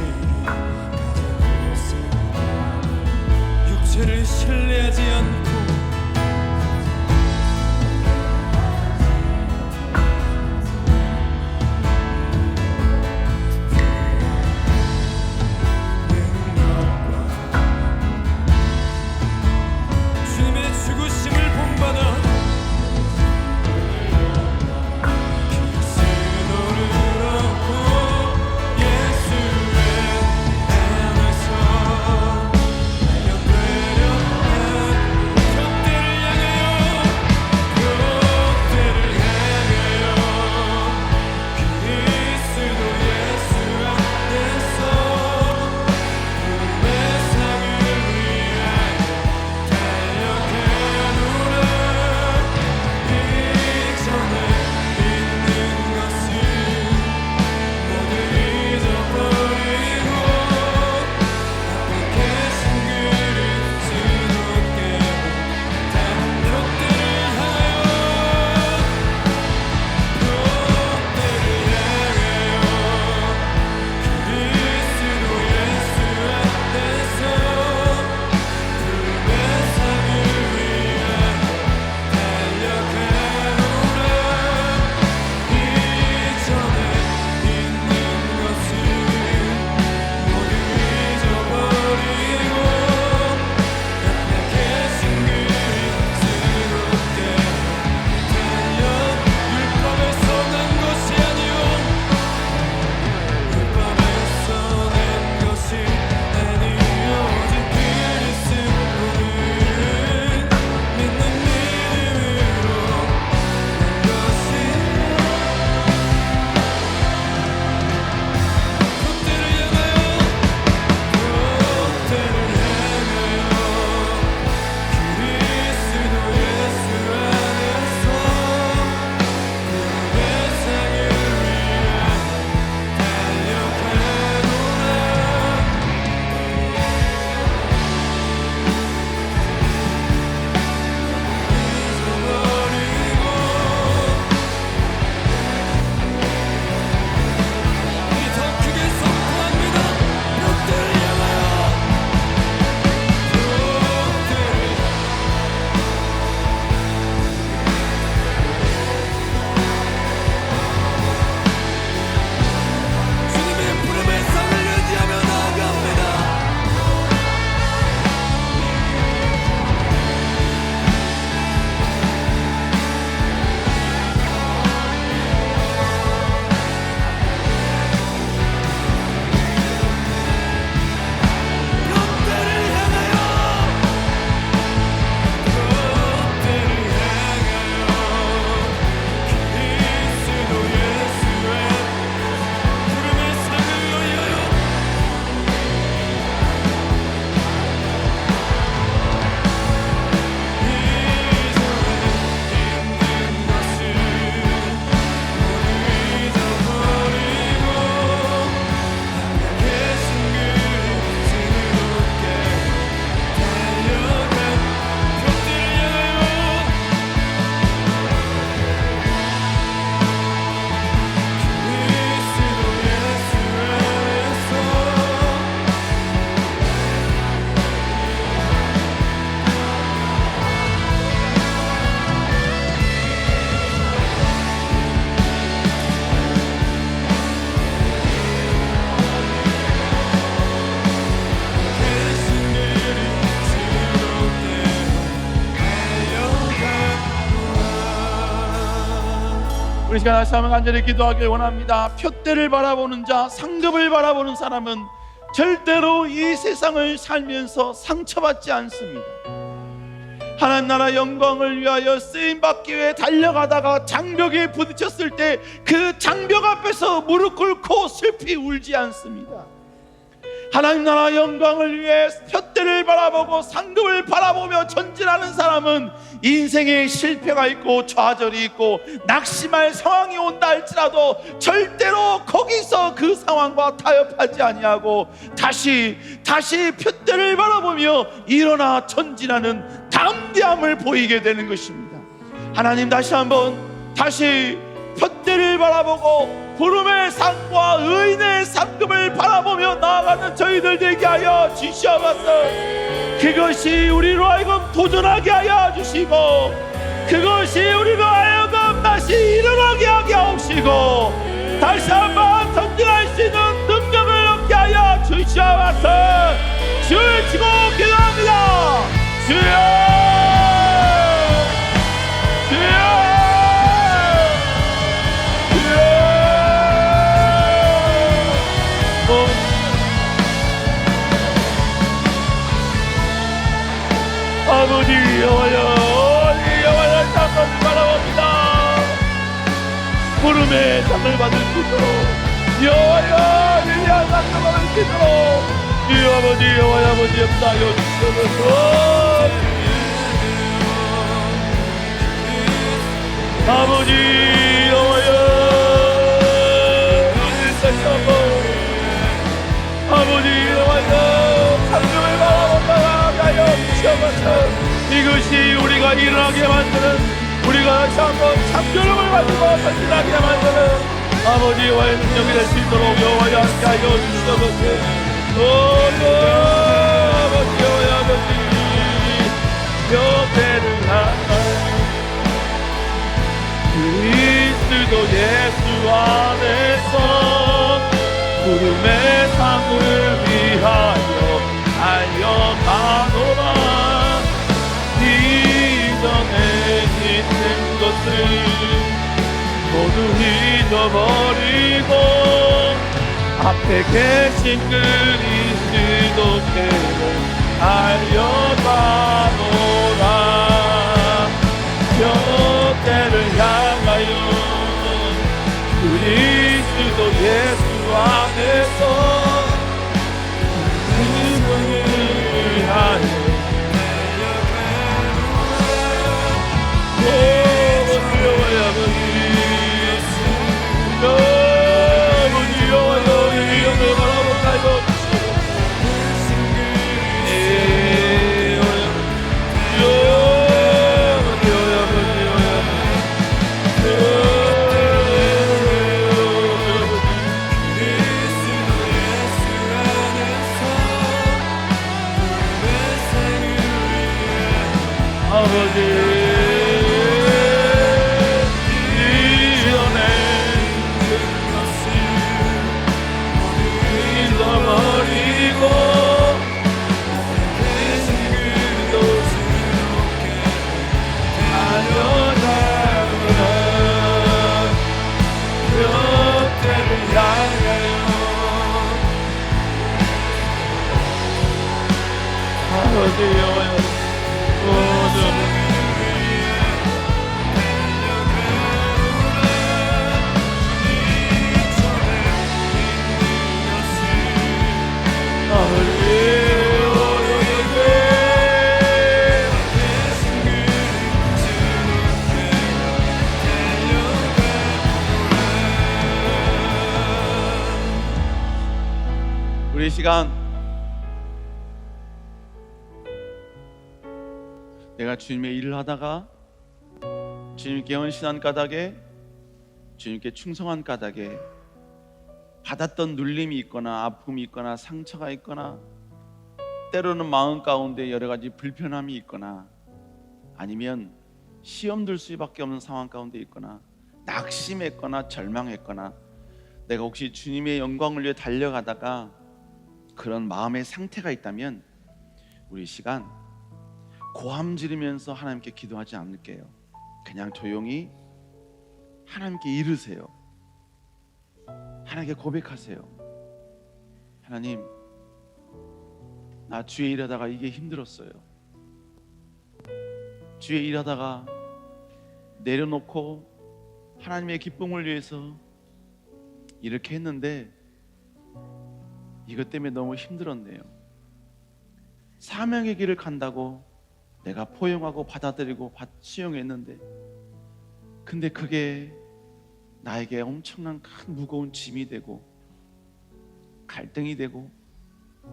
이 시간 다시 한번 간절히 기도하길 원합니다. 표대를 바라보는 자, 상급을 바라보는 사람은 절대로 이 세상을 살면서 상처받지 않습니다. 하나님 나라 영광을 위하여 쓰임받기 위해 달려가다가 장벽에 부딪혔을 때 그 장벽 앞에서 무릎 꿇고 슬피 울지 않습니다. 하나님 나라 영광을 위해 표대를 바라보고 상급을 바라보며 전진하는 사람은 인생에 실패가 있고 좌절이 있고 낙심할 상황이 온다 할지라도 절대로 거기서 그 상황과 타협하지 아니하고 다시 표대를 바라보며 일어나 전진하는 담대함을 보이게 되는 것입니다. 하나님 다시 한번 표대를 바라보고 구름의 상과 의인의 상급을 바라보며 나아가는 저희들 되게 하여 주시옵소서. 그것이 우리로 하여금 도전하게 하여 주시고 그것이 우리로 하여금 다시 일어나게 하게 하시고 다시 한번 전진할 수 있는 능력을 얻게 하여 주시옵소서. 주를 치고 기도합니다. 주여 아버지 여호와여 상을 바라봅니다. 구름의 상을 받을 수 있도록 여호와여 위대한 상을 받을 수 있도록 이 아버지 여호와여 아버지 역사하여 주시옵소서. 아버지 여호와여 다시 한번 아버지 여호와여 상급을 바라본다 하여 주시옵소서. 이것이 우리가 일어나게 만드는 우리가 다시 한번 참교력을 가지고 전진하게 만드는 아버지와의 능력이 될 수 있도록 여호와여 함께하여 주시옵소서. 아버지 여호와여 아버지 교회를 그리스도 예수 안에서 구름의 상을 위하여 달려가노라. 이전에 있는 것을 모두 잊어버리고 앞에 계신 그리스도께로 달려가노라. 교대를 향하여 그리스도 예수 안에서 그분을 위하여 우리 시간 내가 주님의 일을 하다가 주님께 헌신한 까닭에 주님께 충성한 까닭에 받았던 눌림이 있거나 아픔이 있거나 상처가 있거나 때로는 마음 가운데 여러 가지 불편함이 있거나 아니면 시험 들 수밖에 없는 상황 가운데 있거나 낙심했거나 절망했거나 내가 혹시 주님의 영광을 위해 달려가다가 그런 마음의 상태가 있다면 우리 시간 고함 지르면서 하나님께 기도하지 않을게요. 그냥 조용히 하나님께 이르세요. 하나님께 고백하세요. 하나님, 나 주의 일하다가 이게 힘들었어요. 주의 일하다가 내려놓고 하나님의 기쁨을 위해서 이렇게 했는데 이것 때문에 너무 힘들었네요. 사명의 길을 간다고 내가 포용하고 받아들이고 수용했는데, 근데 그게 나에게 엄청난 큰 무거운 짐이 되고 갈등이 되고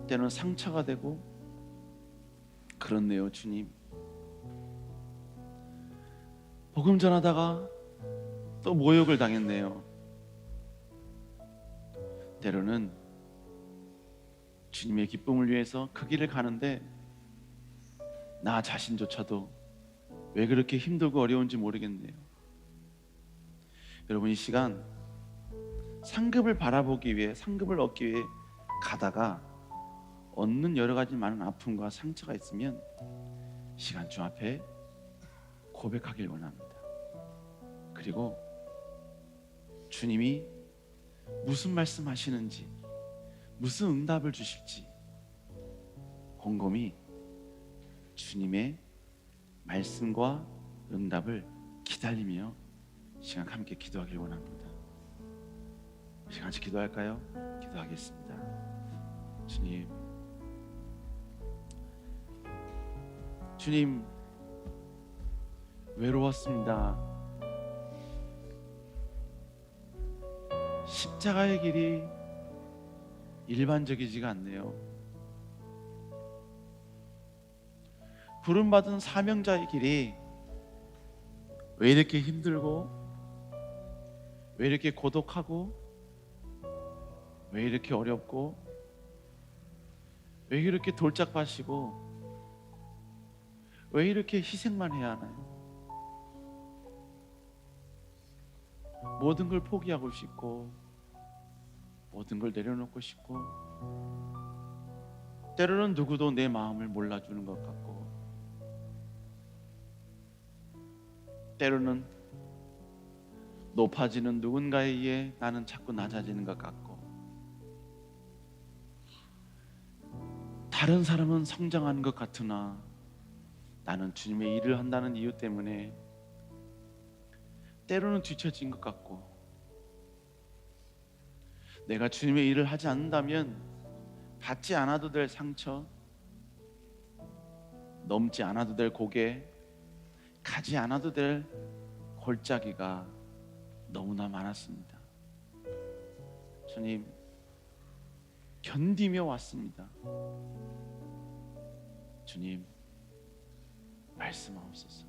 때로는 상처가 되고 그렇네요. 주님, 복음 전하다가 또 모욕을 당했네요. 때로는 주님의 기쁨을 위해서 그 길을 가는데 나 자신조차도 왜 그렇게 힘들고 어려운지 모르겠네요. 여러분, 이 시간 상급을 바라보기 위해, 상급을 얻기 위해 가다가 얻는 여러 가지 많은 아픔과 상처가 있으면 시간 주 앞에 고백하길 원합니다. 그리고 주님이 무슨 말씀 하시는지, 무슨 응답을 주실지 곰곰이 주님의 말씀과 응답을 기다리며 시간 함께 기도하길 원합니다. 시간 같이 기도할까요? 기도하겠습니다. 주님, 외로웠습니다. 십자가의 길이 일반적이지가 않네요. 부름받은 사명자의 길이 왜 이렇게 힘들고, 왜 이렇게 고독하고, 왜 이렇게 어렵고, 왜 이렇게 돌짝밭이고, 왜 이렇게 희생만 해야 하나요? 모든 걸 포기하고 싶고, 모든 걸 내려놓고 싶고, 때로는 누구도 내 마음을 몰라주는 것 같고, 때로는 높아지는 누군가에 의해 나는 자꾸 낮아지는 것 같고, 다른 사람은 성장하는 것 같으나 나는 주님의 일을 한다는 이유 때문에 때로는 뒤처진 것 같고, 내가 주님의 일을 하지 않는다면 받지 않아도 될 상처, 넘지 않아도 될 고개, 가지 않아도 될 골짜기가 너무나 많았습니다. 주님, 견디며 왔습니다. 주님, 말씀하옵소서.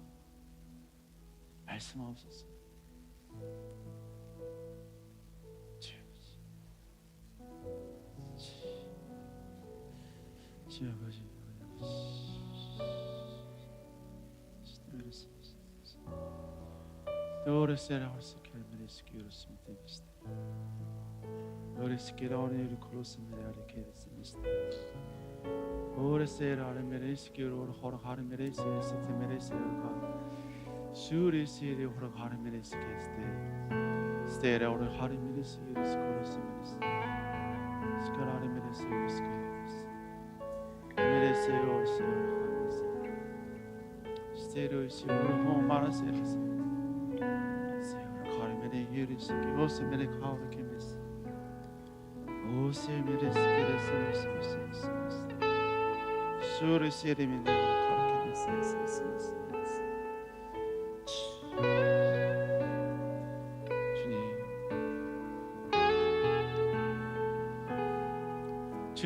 말씀하옵소서.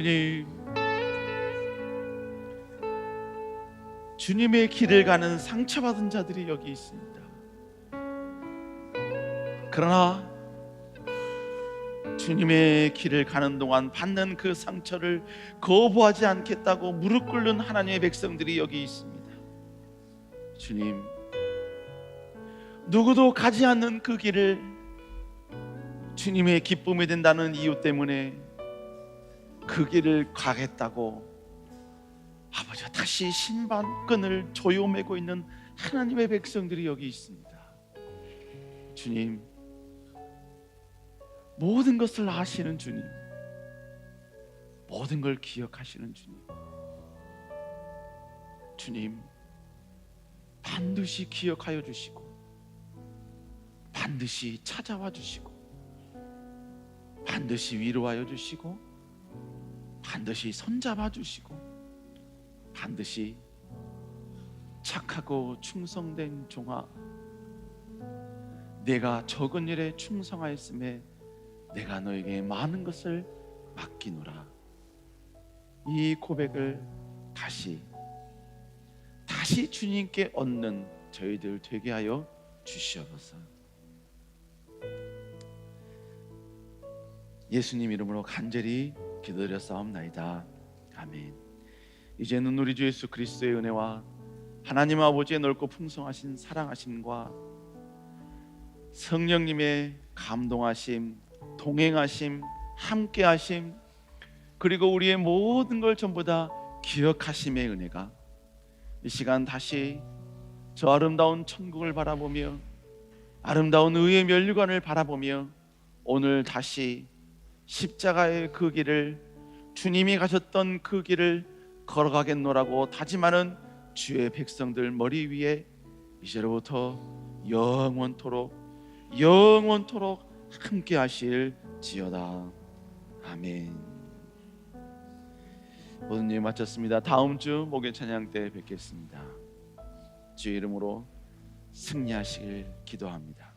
주님, 주님의 길을 가는 상처받은 자들이 여기 있습니다. 그러나 주님의 길을 가는 동안 받는 그 상처를 거부하지 않겠다고 무릎 꿇는 하나님의 백성들이 여기 있습니다. 주님, 누구도 가지 않는 그 길을 주님의 기쁨이 된다는 이유 때문에 그 길을 가겠다고 아버지가 다시 신발끈을 조여매고 있는 하나님의 백성들이 여기 있습니다. 주님, 모든 것을 아시는 주님, 모든 걸 기억하시는 주님, 주님 반드시 기억하여 주시고 반드시 찾아와 주시고 반드시 위로하여 주시고 반드시 손잡아 주시고 반드시 착하고 충성된 종아, 내가 적은 일에 충성하였음에 내가 너에게 많은 것을 맡기노라. 이 고백을 다시 주님께 얻는 저희들 되게 하여 주시옵소서. 예수님 이름으로 간절히 기도드렸사옵나이다. 아멘. 이제는 우리 주 예수 그리스도의 은혜와 하나님 아버지의 넓고 풍성하신 사랑하심과 성령님의 감동하심, 동행하심, 함께하심, 그리고 우리의 모든 걸 전부 다 기억하심의 은혜가 이 시간 다시 저 아름다운 천국을 바라보며 아름다운 의의 면류관을 바라보며 오늘 다시 십자가의 그 길을, 주님이 가셨던 그 길을 걸어가겠노라고 다짐하는 주의 백성들 머리 위에 이제로부터 영원토록 함께 하실지어다. 아멘. 모든 일 마쳤습니다. 다음 주 목요 찬양 때 뵙겠습니다. 주의 이름으로 승리하시길 기도합니다.